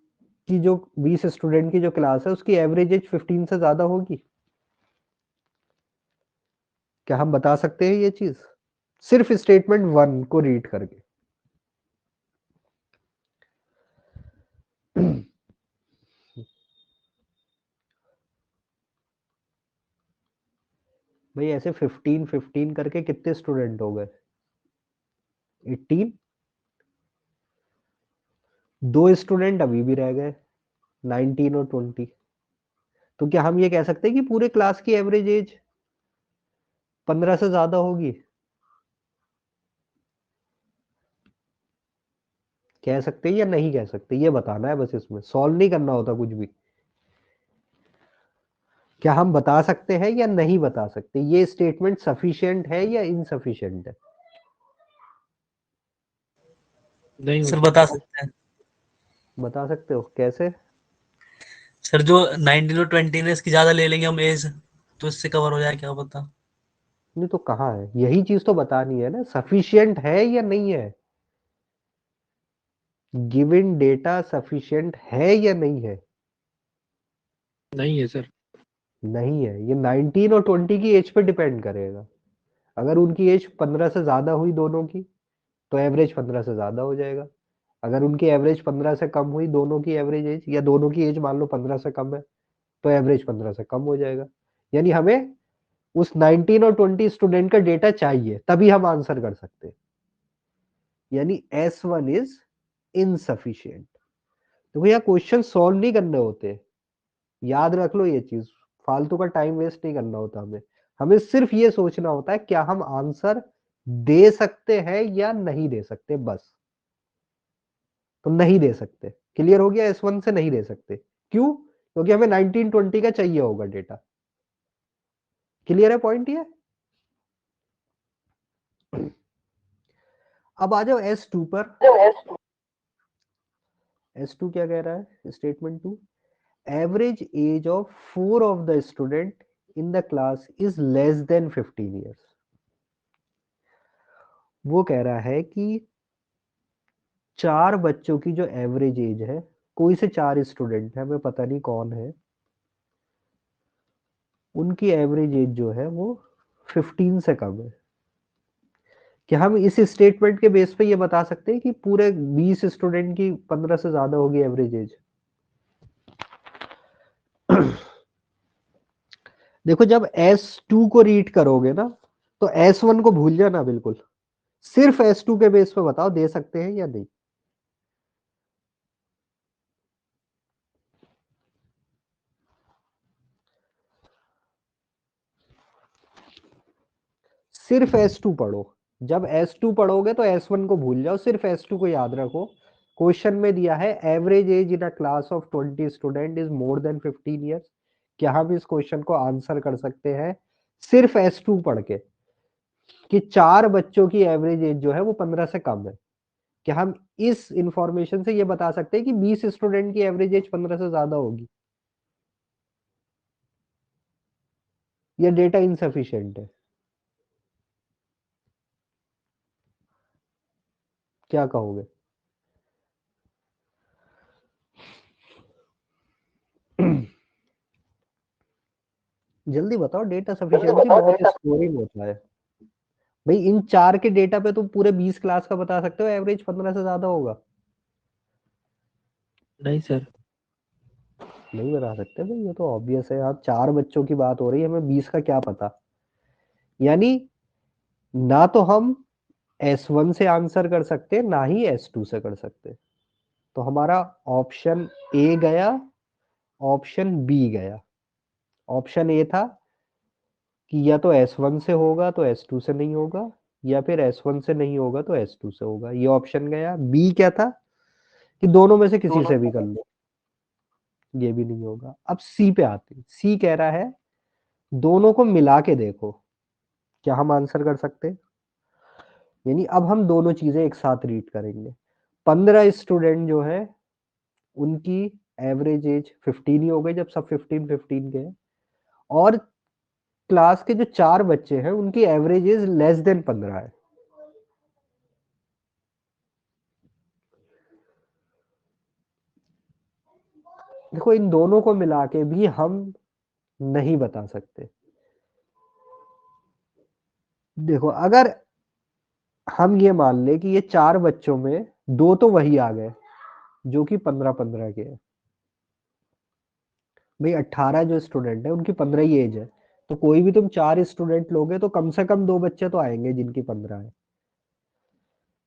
की जो 20 स्टूडेंट की जो क्लास है उसकी एवरेज एज 15 से ज्यादा होगी? क्या हम बता सकते हैं ये चीज सिर्फ स्टेटमेंट 1 को रीड करके? भाई ऐसे 15 15 करके कितने स्टूडेंट हो गए? 18। दो स्टूडेंट अभी भी रह गए, 19 और 20। तो क्या हम ये कह सकते हैं कि पूरे क्लास की एवरेज एज 15 से ज्यादा होगी? कह सकते हैं या नहीं कह सकते, ये बताना है बस, इसमें सॉल्व नहीं करना होता कुछ भी। क्या हम बता सकते हैं या नहीं बता सकते ये स्टेटमेंट सफिशिएंट है या इनसफिशिएंट है? नहीं हो सर सकता। बता सकते हैं। बता सकते हो कैसे? सर जो 19 और 20 ने इसकी ज्यादा ले लेंगे हम एज, तो इससे कवर हो जाए, क्या पता। नहीं तो कहाँ है, यही चीज तो बतानी है ना, सफिशिएंट है या नहीं है। गिवन डेटा सफिशिएंट है या नहीं है? नहीं है सर। नहीं है। ये 19 और 20 की एज पे डिपेंड करेगा। अगर उनकी एज 15 से ज्यादा हुई दोनों की, तो एवरेज 15 से ज्यादा हो जाएगा। अगर उनकी एवरेज 15 से कम हुई दोनों की एवरेज एज, या दोनों की एज मान लो 15 से कम है, तो एवरेज 15 से कम हो जाएगा। यानी हमें उस 19 और 20 स्टूडेंट का डेटा चाहिए, तभी हम आंसर कर सकते हैं। यानी S1 इज इनसफिशिएंट। तो भैया क्वेश्चन सॉल्व नहीं करने होते, याद रख लो ये चीज, फालतू का टाइम वेस्ट नहीं करना होता हमें। हमें सिर्फ ये सोचना होता है क्या हम आंसर दे सकते हैं या नहीं दे सकते, बस। तो नहीं दे सकते, क्लियर हो गया? S1 से नहीं दे सकते, क्यों? क्योंकि हमें 1920 का चाहिए होगा डेटा। क्लियर है पॉइंट ये? अब आ जाओ S2 पर। S2 क्या कह रहा है? Statement 2, average age of 4 of the student in the class is less than 15 years. वो कह रहा है कि 4 बच्चों की जो एवरेज एज है, कोई से 4 स्टूडेंट है, हमें पता नहीं कौन है, उनकी एवरेज एज जो है वो 15 से कम है। क्या हम इस स्टेटमेंट के बेस पे ये बता सकते हैं कि पूरे 20 स्टूडेंट की 15 से ज्यादा होगी एवरेज एज? देखो जब S2 को रीड करोगे ना तो S1 को भूल जाना बिल्कुल, सिर्फ S2 के बेस पे बताओ दे सकते हैं या नहीं। सिर्फ S2 पढ़ो, जब S2 पढ़ोगे तो S1 को भूल जाओ, सिर्फ S2 को याद रखो। क्वेश्चन में दिया है average age in a class of 20 student is more than 15 years. क्या हम इस क्वेश्चन को आंसर कर सकते हैं सिर्फ S2 पढ़ के कि 4 बच्चों की एवरेज एज जो है वो 15 से कम है? क्या हम इस इंफॉर्मेशन से ये बता सकते हैं कि 20 स्टूडेंट की एवरेज एज 15 से ज्यादा होगी? ये डेटा इनसफिशिएंट है? क्या कहोगे? जल्दी बताओ, डेटा सफिशिएंसी बहुत स्कोरिंग होता है भाई। इन 4 के डेटा पे तुम पूरे 20 क्लास का बता सकते हो एवरेज 15 से ज्यादा होगा? नहीं सर। नहीं बता सकते भाई, ये तो ऑब्वियस है। आप 4 बच्चों की बात हो रही है, हमें 20 का क्या पता। यानी ना तो हम S1 से आंसर कर सकते ना ही S2 से कर सकते। तो हमारा ऑप्शन ए गया, ऑप्शन बी गया। ऑप्शन ए था कि या तो S1 से होगा तो S2 से नहीं होगा, या फिर S1 से नहीं होगा तो S2 से होगा, ये ऑप्शन गया। बी क्या था कि दोनों में से किसी से भी कर लो, ये भी नहीं होगा। अब सी पे आते हैं। सी कह रहा है दोनों को मिला के देखो, क्या हम आंसर कर सकते हैं? यानी अब हम दोनों चीजें एक साथ रीड करेंगे। 15 स्टूडेंट जो है उनकी एवरेज एज 15 ही हो गई जब सब 15 15 के हैं, और क्लास के जो 4 बच्चे हैं उनकी एवरेज एज लेस देन 15 है। देखो इन दोनों को मिला के भी हम नहीं बता सकते। देखो अगर हम ये मान ले कि ये 4 बच्चों में 2 तो वही आ गए जो कि 15-15 के हैं। भाई 18 जो स्टूडेंट है उनकी 15 ही एज है, तो कोई भी तुम 4 स्टूडेंट लोगे तो कम से कम 2 बच्चे तो आएंगे जिनकी 15 है,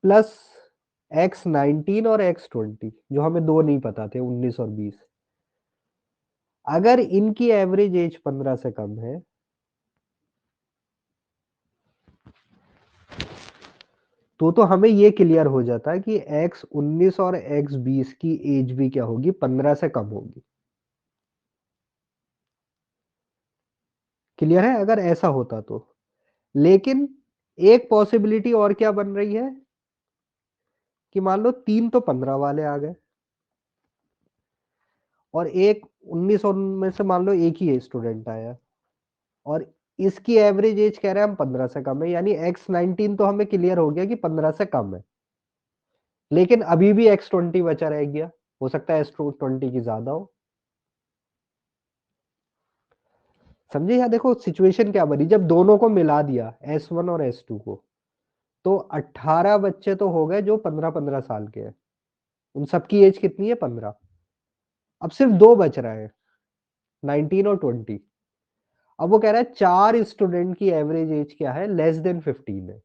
प्लस X19 और X20 जो हमें 2 नहीं पता थे, 19 और 20। अगर इनकी एवरेज एज 15 से कम है तो हमें ये क्लियर हो जाता है कि X19 और X20 की एज भी क्या होगी, 15 से कम होगी। क्लियर है अगर ऐसा होता तो। लेकिन एक पॉसिबिलिटी और क्या बन रही है कि मान लो 3 तो 15 वाले आ गए और एक 19 और में से मान लो एक ही स्टूडेंट आया, और इसकी एवरेज एज कह रहे हैं हम 15 से कम है, यानी X19 तो हमें क्लियर हो गया कि 15 से कम है। लेकिन अभी भी X20 बचा रह गया, हो सकता है X20 की ज्यादा हो। समझे? या देखो सिचुएशन क्या बनी, जब दोनों को मिला दिया S1 और S2 को, तो 18 बच्चे तो हो गए जो 15-15 साल के हैं। उन सबकी एज कितनी है, 15। अब सिर्फ 2 बच रहे हैं, 19 और 20। अब वो कह रहा है 4 स्टूडेंट की एवरेज एज क्या है, लेस देन 15 है।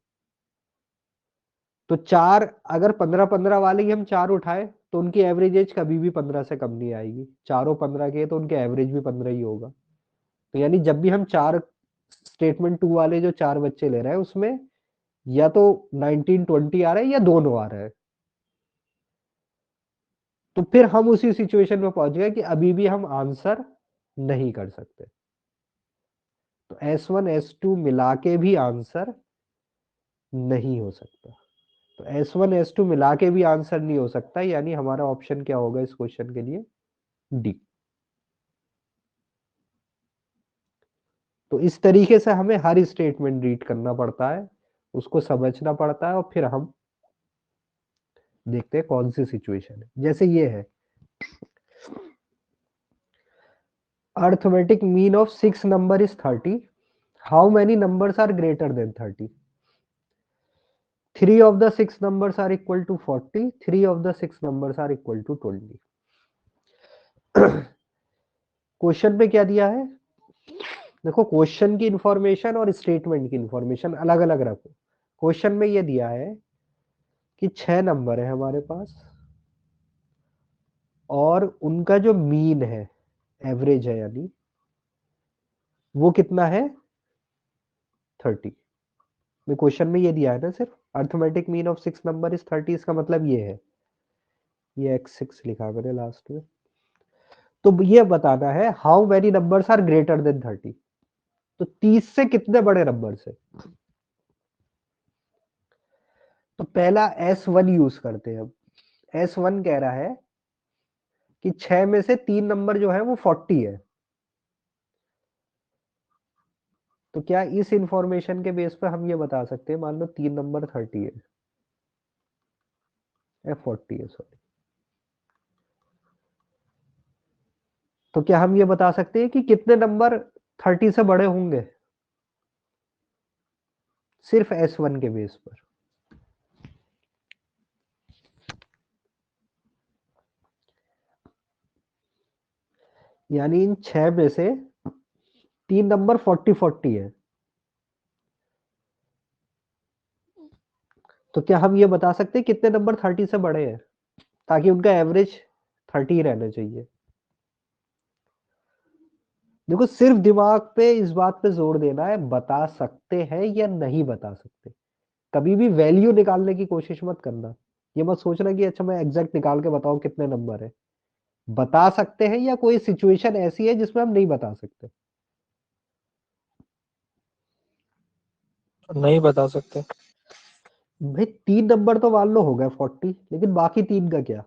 तो 4 अगर 15-15 वाले ही हम 4 उठाए तो उनकी एवरेज एज कभी भी 15 से कम नहीं आएगी। चारों 15 के तो उनके एवरेज भी 15 ही होगा। तो यानी जब भी हम 4 स्टेटमेंट 2 वाले जो 4 बच्चे ले रहे हैं उसमें या तो 19-20 आ रहा है या दोनों आ रहा है, तो फिर हम उसी सिचुएशन में पहुंच गए कि अभी भी हम आंसर नहीं कर सकते। तो S1 S2 मिला के भी आंसर नहीं हो सकता। तो S1 S2 मिला के भी आंसर नहीं हो सकता, यानी हमारा ऑप्शन क्या होगा इस क्वेश्चन के लिए, डी। तो इस तरीके से हमें हर स्टेटमेंट रीड करना पड़ता है, उसको समझना पड़ता है, और फिर हम देखते हैं कौन सी सिचुएशन है। जैसे ये है arithmetic mean of 6 number is 30. How many numbers are greater than 30? 3 of the 6 numbers are equal to 40. 3 of the 6 numbers are equal to 20. Question में क्या दिया है? देखो, क्वेश्चन की इंफॉर्मेशन और स्टेटमेंट की इंफॉर्मेशन अलग अलग रखो. क्वेश्चन में ये दिया है कि 6 नंबर है हमारे पास और उनका जो मीन है, एवरेज है, यानी वो कितना है? 30. में क्वेश्चन में ये दिया है ना, सिर्फ arithmetic mean of 6 number is 30. इसका मतलब ये है, ये x6 लिखा मैंने लास्ट में. तो ये बताना है how many numbers are greater than 30. तो 30 से कितने बड़े नंबर से? तो पहला S1 यूज करते हैं. अब S1 कह रहा है कि 6 में से 3 नंबर जो है वो 40 है. तो क्या इस इंफॉर्मेशन के बेस पर हम ये बता सकते हैं, मान लो 3 नंबर 30 है, 40 है, सॉरी. तो क्या हम ये बता सकते हैं कि कितने नंबर 30 से बड़े होंगे सिर्फ S1 के बेस पर? यानी इन 6 में से 3 नंबर 40 है. तो क्या हम ये बता सकते हैं कितने नंबर 30 से बड़े हैं, ताकि उनका एवरेज 30 रहना चाहिए? देखो, सिर्फ दिमाग पे इस बात पे जोर देना है, बता सकते हैं या नहीं बता सकते. कभी भी वैल्यू निकालने की कोशिश मत करना. ये मत सोचना कि अच्छा मैं एग्जैक्ट निकाल के बताऊं कितने नंबर है. बता सकते हैं या कोई सिचुएशन ऐसी है जिसमें हम नहीं बता सकते? नहीं बता सकते. भाई 3 नंबर तो मान लो हो गए 40, लेकिन बाकी 3 का क्या?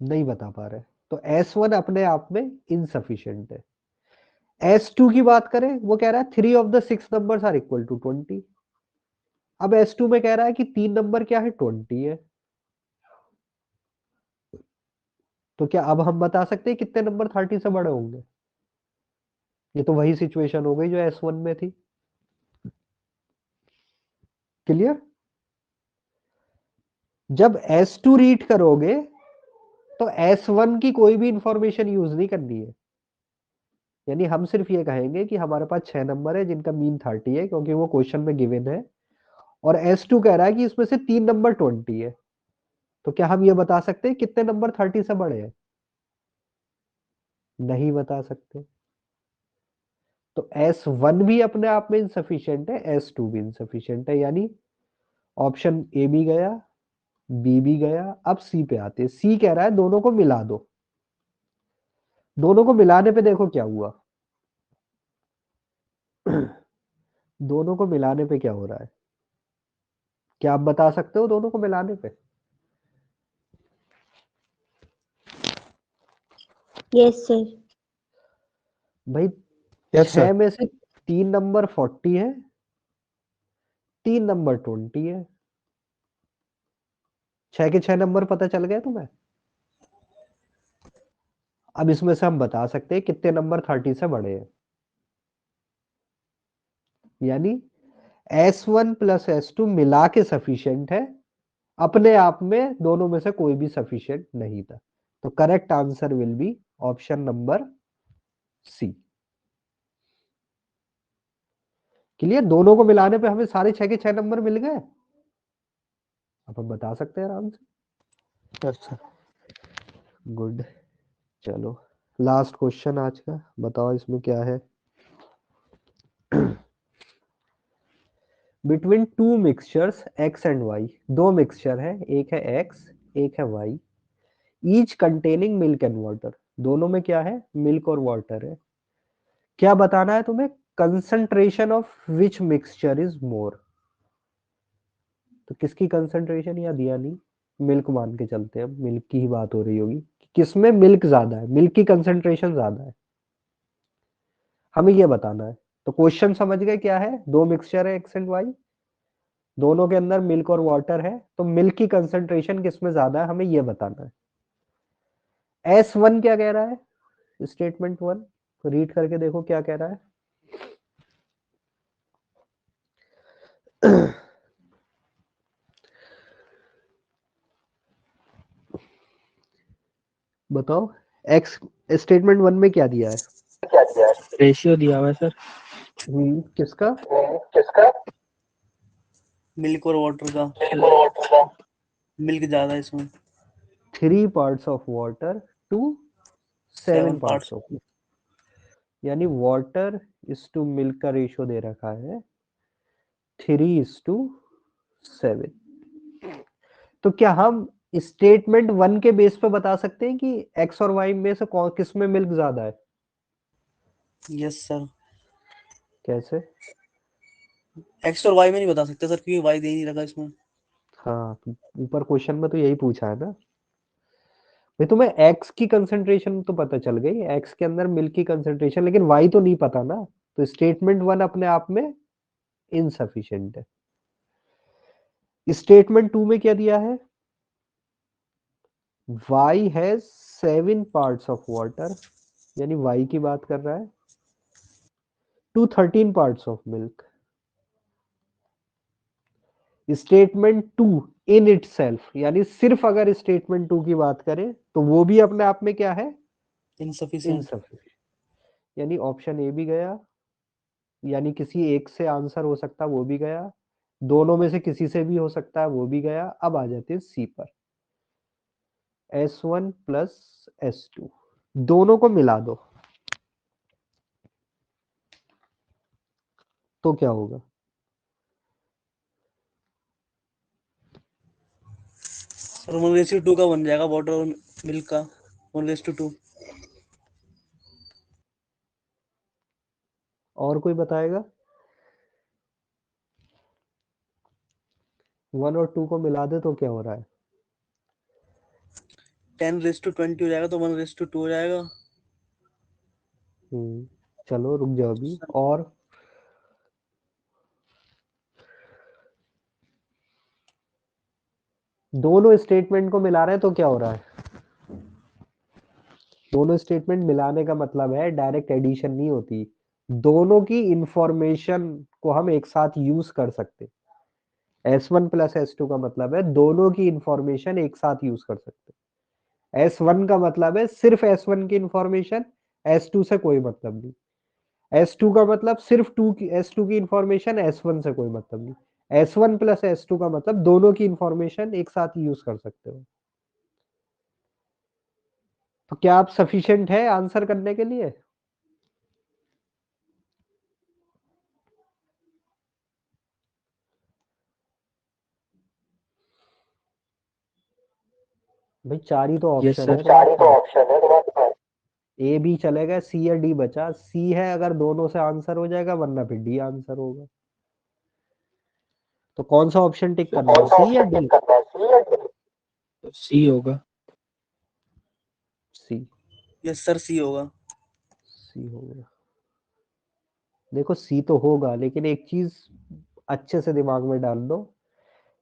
नहीं बता पा रहे. तो S1 अपने आप में इनसफिशिएंट है. S2 की बात करें, वो कह रहा है 3 of the 6 numbers are equal to 20. अब S2 में कह रहा है कि 3 नंबर क्या है? 20 है. तो क्या अब हम बता सकते हैं कितने नंबर 30 से बड़े होंगे? ये तो वही सिचुएशन हो गई जो S1 में थी. क्लियर? जब S2 रीड करोगे तो S1 की कोई भी इंफॉर्मेशन यूज नहीं करनी है. यानी हम सिर्फ ये कहेंगे कि हमारे पास 6 नंबर है जिनका मीन 30 है, क्योंकि वो क्वेश्चन में गिवन है, और S2 कह रहा है कि इसमें से 3 नंबर 20 है. तो क्या हम ये बता सकते हैं कितने नंबर 30 से बड़े हैं? नहीं बता सकते. तो S1 भी अपने आप में इनसफिशिएंट है, S2 भी इनसफिशिएंट है. यानी ऑप्शन ए भी गया, बी भी गया. अब सी पे आते हैं. सी कह रहा है दोनों को मिला दो. दोनों को मिलाने पे देखो क्या हुआ. दोनों को मिलाने पे क्या हो रहा है? क्या आप बता सकते हो दोनों को मिलाने पे? Yes sir. भाई यस 6 सर. में से 3 नंबर 40 है, 3 नंबर 20 है. 6 के 6 नंबर पता चल गए तुम्हें? अब इसमें से हम बता सकते हैं कितने नंबर 30 से बड़े हैं. यानी S1 प्लस S2 मिला के सफिशिएंट है, अपने आप में दोनों में से कोई भी सफिशिएंट नहीं था. तो correct answer will be option number C. Clear? दोनों को मिलाने पे हमें सारे 6 के 6 नंबर मिल गए. अब हम बता सकते हैं आराम से. Yes sir. गुड. चलो, लास्ट क्वेश्चन आज का, बताओ इसमें क्या है. Between two mixtures x and y, दो मिक्सचर है, एक है x एक है y, each containing milk and water. दोनों में क्या है? मिल्क और वाटर है. क्या बताना है तुम्हें? Concentration of which mixture is more. तो किसकी कंसंट्रेशन या दिया नहीं, मिल्क मान के चलते हैं, मिल्क की ही बात हो रही होगी. किसमें मिल्क ज्यादा है, मिल्क की कंसंट्रेशन ज्यादा है, हमें ये बताना है. तो क्वेश्चन समझ गए क्या है? दो मिक्सचर है एक्स एंड वाई, दोनों के अंदर मिल्क और वाटर है, तो मिल्क की कंसंट्रेशन किसमें ज्यादा है, हमें ये बताना है. S1 क्या कह रहा है, स्टेटमेंट 1 रीड करके देखो क्या कह रहा है। बताओ एक्स स्टेटमेंट 1 में क्या दिया है? रेशियो दिया हुआ है सर। किसका? मिल्क और वाटर का, मिल्क ज्यादा है इसमें। 3 parts of water to 7 7 parts of milk, यानी वाटर इज टू मिल्क का रेशियो दे रखा है 3:7। तो क्या हम स्टेटमेंट 1 के बेस पे बता सकते हैं कि एक्स और वाई में से कौन किस में मिल्क ज्यादा है? Yes sir. कैसे? एक्स और वाई में नहीं बता सकते सर, क्योंकि वाई दे ही नहीं रखा इसमें। हाँ, ऊपर क्वेश्चन में तो यही पूछा है ना भाई, तुम्हें एक्स की कंसंट्रेशन तो पता चल गई, एक्स के अंदर मिल्क की कंसंट्रेशन, लेकिन वाई तो नहीं पता ना, तो स्टेटमेंट 1 अपने आप में इनसफिशिएंट है। स्टेटमेंट 2 में क्या दिया है? y has 7 parts of water, यानी y की बात कर रहा है, to 13 parts of milk। Statement 2 in itself, यानी सिर्फ अगर स्टेटमेंट 2 की बात करें तो वो भी अपने आप में क्या है? इनसफिशिएंट। इनसफिशिएंट, यानी ऑप्शन ए भी गया, यानी किसी एक से आंसर हो सकता है वो भी गया, दोनों में से किसी से भी हो सकता है वो भी गया। अब आ जाते हैं सी पर, S1 प्लस S2 दोनों को मिला दो तो क्या होगा? सर 1:2 का बन जाएगा, वाटर और मिल्क का 1:2। और कोई बताएगा? 1 और 2 को मिला दे तो क्या हो रहा है? 10:20 हो जाएगा, तो 1:2 हो जाएगा। चलो रुक जाओ अभी। और दोनों स्टेटमेंट को मिला रहे हैं तो क्या हो रहा है? दोनों स्टेटमेंट मिलाने का मतलब है डायरेक्ट एडिशन नहीं होती, दोनों की इंफॉर्मेशन को हम एक साथ यूज कर सकते। S1 प्लस S2 का मतलब है दोनों की इंफॉर्मेशन एक साथ यूज कर सकते। S1 का मतलब है सिर्फ S1 की इंफॉर्मेशन, S2 से कोई मतलब नहीं। S2 का मतलब सिर्फ S2 की इंफॉर्मेशन, S1 से कोई मतलब नहीं। S1 प्लस S2 का मतलब दोनों की इंफॉर्मेशन एक साथ यूज कर सकते हो। तो क्या आप सफिशिएंट है आंसर करने के लिए? भाई 4 ही तो यस ऑप्शन है सर। तुम्हारे पास, ए बी चलेगा, सी या डी बचा। सी है अगर दोनों से आंसर हो जाएगा, वरना फिर डी आंसर होगा। तो कौन सा ऑप्शन टिक करना है, सी या डी? सी होगा। सी। यस सर, सी होगा। सी होगा। देखो सी तो होगा, लेकिन एक चीज अच्छे से दिमाग में डाल दो,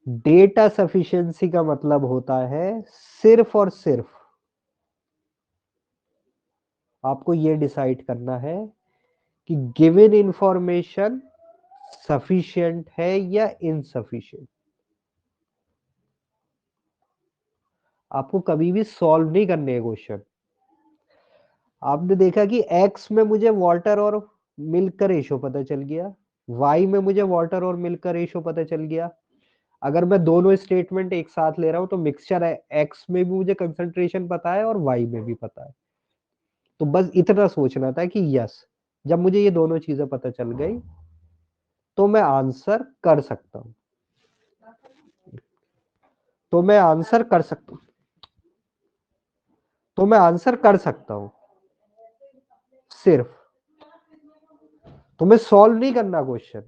डेटा सफिशिएंसी का मतलब होता है सिर्फ और सिर्फ आपको ये डिसाइड करना है कि गिवन इंफॉर्मेशन सफिशिएंट है या इनसफिशिएंट। आपको कभी भी सॉल्व नहीं करने क्वेश्चन। आपने देखा कि एक्स में मुझे वाटर और मिल्क का रेशो पता चल गया, वाई में मुझे वाटर और मिल्क का रेशो पता चल गया। अगर मैं दोनों स्टेटमेंट एक साथ ले रहा हूं तो मिक्सचर एक्स में भी मुझे कंसंट्रेशन पता है और वाई में भी पता है। तो बस इतना सोचना था कि यस, जब मुझे ये दोनों चीजें पता चल गई तो मैं आंसर कर सकता हूं, तो मैं आंसर कर सकता हूं, तो मैं आंसर कर सकता हूं। सिर्फ तुम्हें सॉल्व नहीं करना क्वेश्चन,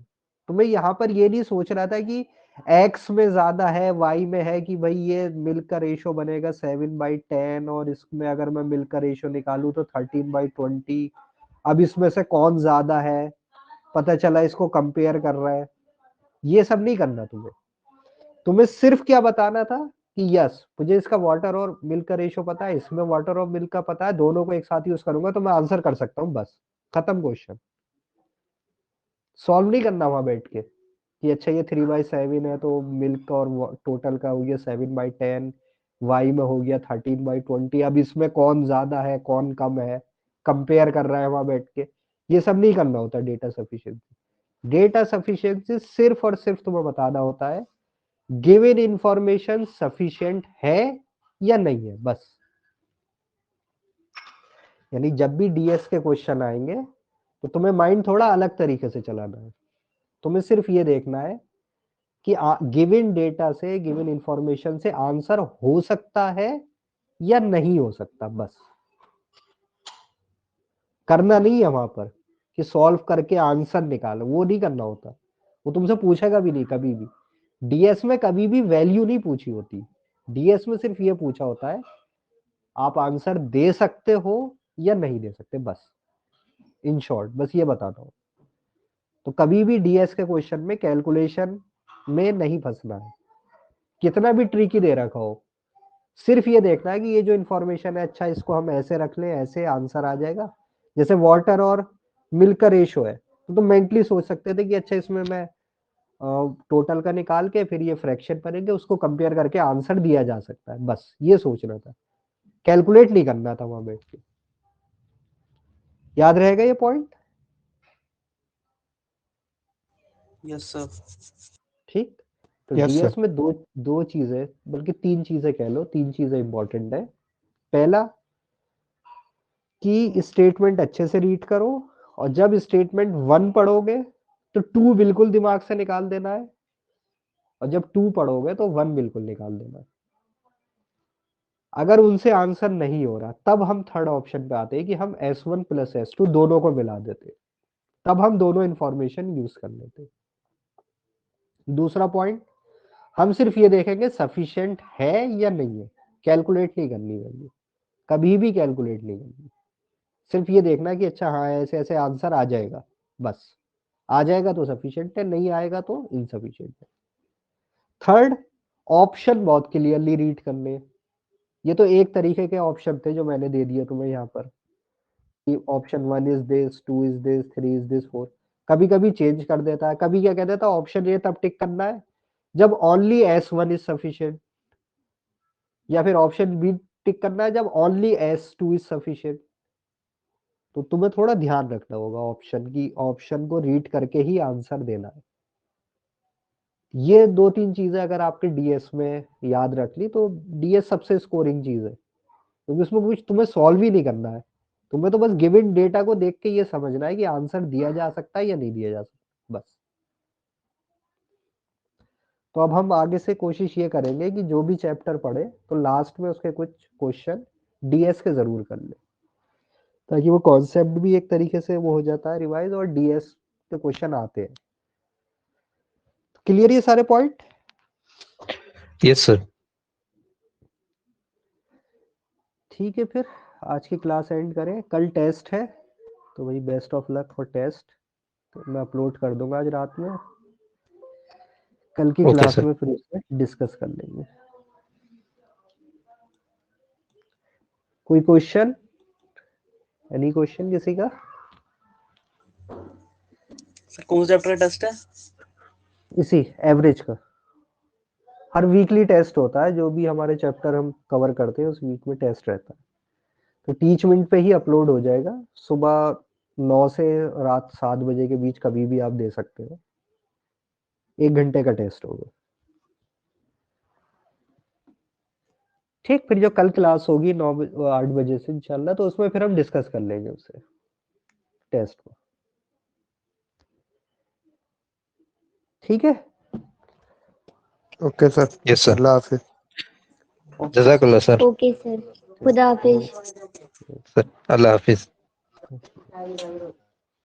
तुम्हें यहां पर ये नहीं सोच रहा था कि एक्स में ज्यादा है वाई में है, कि भाई ये मिल्क का रेशो बनेगा 7/10 और इसमें अगर मैं मिल्क का रेशो निकालूं तो 13/20। अब इसमें से कौन ज्यादा है, पता चला इसको कंपेयर कर रहा है। ये सब नहीं करना तुम्हें। तुम्हें सिर्फ क्या बताना था कि यस मुझे इसका वाटर और मिल्क का रेशियो पता है, इसमें वाटर और मिल्क का पता है, दोनों को एक साथ यूज करूंगा तो मैं आंसर कर सकता हूँ, बस खत्म क्वेश्चन। सॉल्व नहीं करना वहां बैठ के कि अच्छा ये 3/7 है तो मिल्क और टोटल का हो गया 7/10, वाई में हो गया 13/20, अब इसमें कौन ज्यादा है कौन कम है, कंपेयर कर रहा है वहां बैठ के, ये सब नहीं करना होता। डेटा सफिशिएंसी, डेटा सफिशिएंसी सिर्फ और सिर्फ तुम्हें बताना होता है गिवन इंफॉर्मेशन सफिशिएंट है या नहीं है, बस। यानी जब भी डीएस के क्वेश्चन आएंगे तो तुम्हें माइंड थोड़ा अलग तरीके से चलाना है। तुम्हें सिर्फ ये देखना है कि गिवन डेटा से, गिवन इंफॉर्मेशन से आंसर हो सकता है या नहीं हो सकता, बस। करना नहीं है वहां पर कि सॉल्व करके आंसर निकालो, वो नहीं करना होता। वो तुमसे पूछेगा भी नहीं कभी भी। डीएस में कभी भी वैल्यू नहीं पूछी होती, डीएस में सिर्फ ये पूछा होता है आप आंसर दे सकते हो या नहीं दे सकते, बस। इन शॉर्ट बस ये बताता हूं। तो कभी भी डीएस के क्वेश्चन में कैलकुलेशन में नहीं फंसना है, कितना भी ट्रिकी दे रखा हो। सिर्फ ये देखना है कि ये जो इन्फॉर्मेशन है, अच्छा इसको हम ऐसे रख लें, ऐसे आंसर आ जाएगा। जैसे वाटर और मिल्क का रेशो है तो तुम मेंटली सोच सकते थे कि अच्छा इसमें मैं टोटल का निकाल के फिर ये फ्रैक्शन करेंगे, उसको कंपेयर करके आंसर दिया जा सकता है, बस ये सोचना था। कैलकुलेट नहीं करना था वहां बैठ के। याद रहेगा ये पॉइंट? Yes sir. ठीक। तो Yes, डीएस sir. में दो चीजें, बल्कि 3 चीजें कह लो, 3 चीजें इंपॉर्टेंट है। पहला कि स्टेटमेंट अच्छे से रीड करो, और जब स्टेटमेंट 1 पढ़ोगे तो 2 बिल्कुल दिमाग से निकाल देना है, और जब 2 पढ़ोगे तो 1 बिल्कुल निकाल देना है। अगर उनसे आंसर नहीं हो रहा तब हम थर्ड ऑप्शन पे आते हैं कि हम S1 प्लस S2 दोनों को मिला देते, तब हम दोनों इंफॉर्मेशन यूज कर लेते। दूसरा पॉइंट, हम सिर्फ ये देखेंगे सफिशिएंट है या नहीं है, कैलकुलेट नहीं करनी वैल्यू, कभी भी कैलकुलेट नहीं करनी। सिर्फ ये देखना कि अच्छा हाँ ऐसे ऐसे आंसर आ जाएगा, बस। आ जाएगा तो सफिशिएंट है, नहीं आएगा तो इनसफिशिएंट है। थर्ड, ऑप्शन बहुत क्लियरली रीड करने। ये तो एक तरीके के ऑप्शन थे जो मैंने दे दिए तुम्हें यहाँ पर, कि option 1 is this, 2 is this, 3 is this, 4। कभी कभी चेंज कर देता है, कभी क्या कह देता है ऑप्शन ये तब टिक करना है जब ओनली S1 इज सफिशिएंट, या फिर ऑप्शन बी टिक करना है जब ओनली S2 इज सफिशिएंट। तो तुम्हें थोड़ा ध्यान रखना होगा ऑप्शन की, ऑप्शन को रीड करके ही आंसर देना है। ये 2-3 चीजें अगर आपके डीएस में याद रख ली तो डीएस सबसे स्कोरिंग चीज है, क्योंकि उसमें कुछ तुम्हें सॉल्व ही नहीं करना है। तुम्हें तो बस गिवन डेटा को देख के ये समझना है कि आंसर दिया जा सकता है या नहीं दिया जा सकता, बस। तो अब हम आगे से कोशिश ये करेंगे कि जो भी चैप्टर पढ़े तो लास्ट में उसके कुछ क्वेश्चन डीएस के जरूर कर ले, ताकि वो कॉन्सेप्ट भी एक तरीके से वो हो जाता है रिवाइज, और डीएस के क्वेश्चन आते हैं। क्लियर ये सारे पॉइंट? Yes, sir. ठीक है, फिर आज की क्लास एंड करें। कल टेस्ट है तो भाई best of luck for test. तो मैं अपलोड कर दूंगा आज रात में, कल की Okay, क्लास sir. में फिर उसमें डिस्कस कर लेंगे। कोई क्वेश्चन, एनी क्वेश्चन किसी का? सर कौन सा चैप्टर का टेस्ट है? इसी एवरेज का। हर वीकली टेस्ट होता है, जो भी हमारे चैप्टर हम कवर करते हैं उस वीक में टेस्ट रहता है। तो टीच मिनट पे ही अपलोड हो जाएगा, सुबह 9 से रात 7 बजे के बीच कभी भी आप दे सकते हो। 1 घंटे का टेस्ट होगा। ठीक, फिर जो कल क्लास होगी 8 बजे से इंशाल्लाह, तो उसमें फिर हम डिस्कस कर लेंगे उसे, टेस्ट को। ठीक है, Okay, sir. Yes, sir. Allah Hafiz. Okay Jazakallah, sir. Okay sir, खुदा हाफिज। Sir, Allah Hafiz.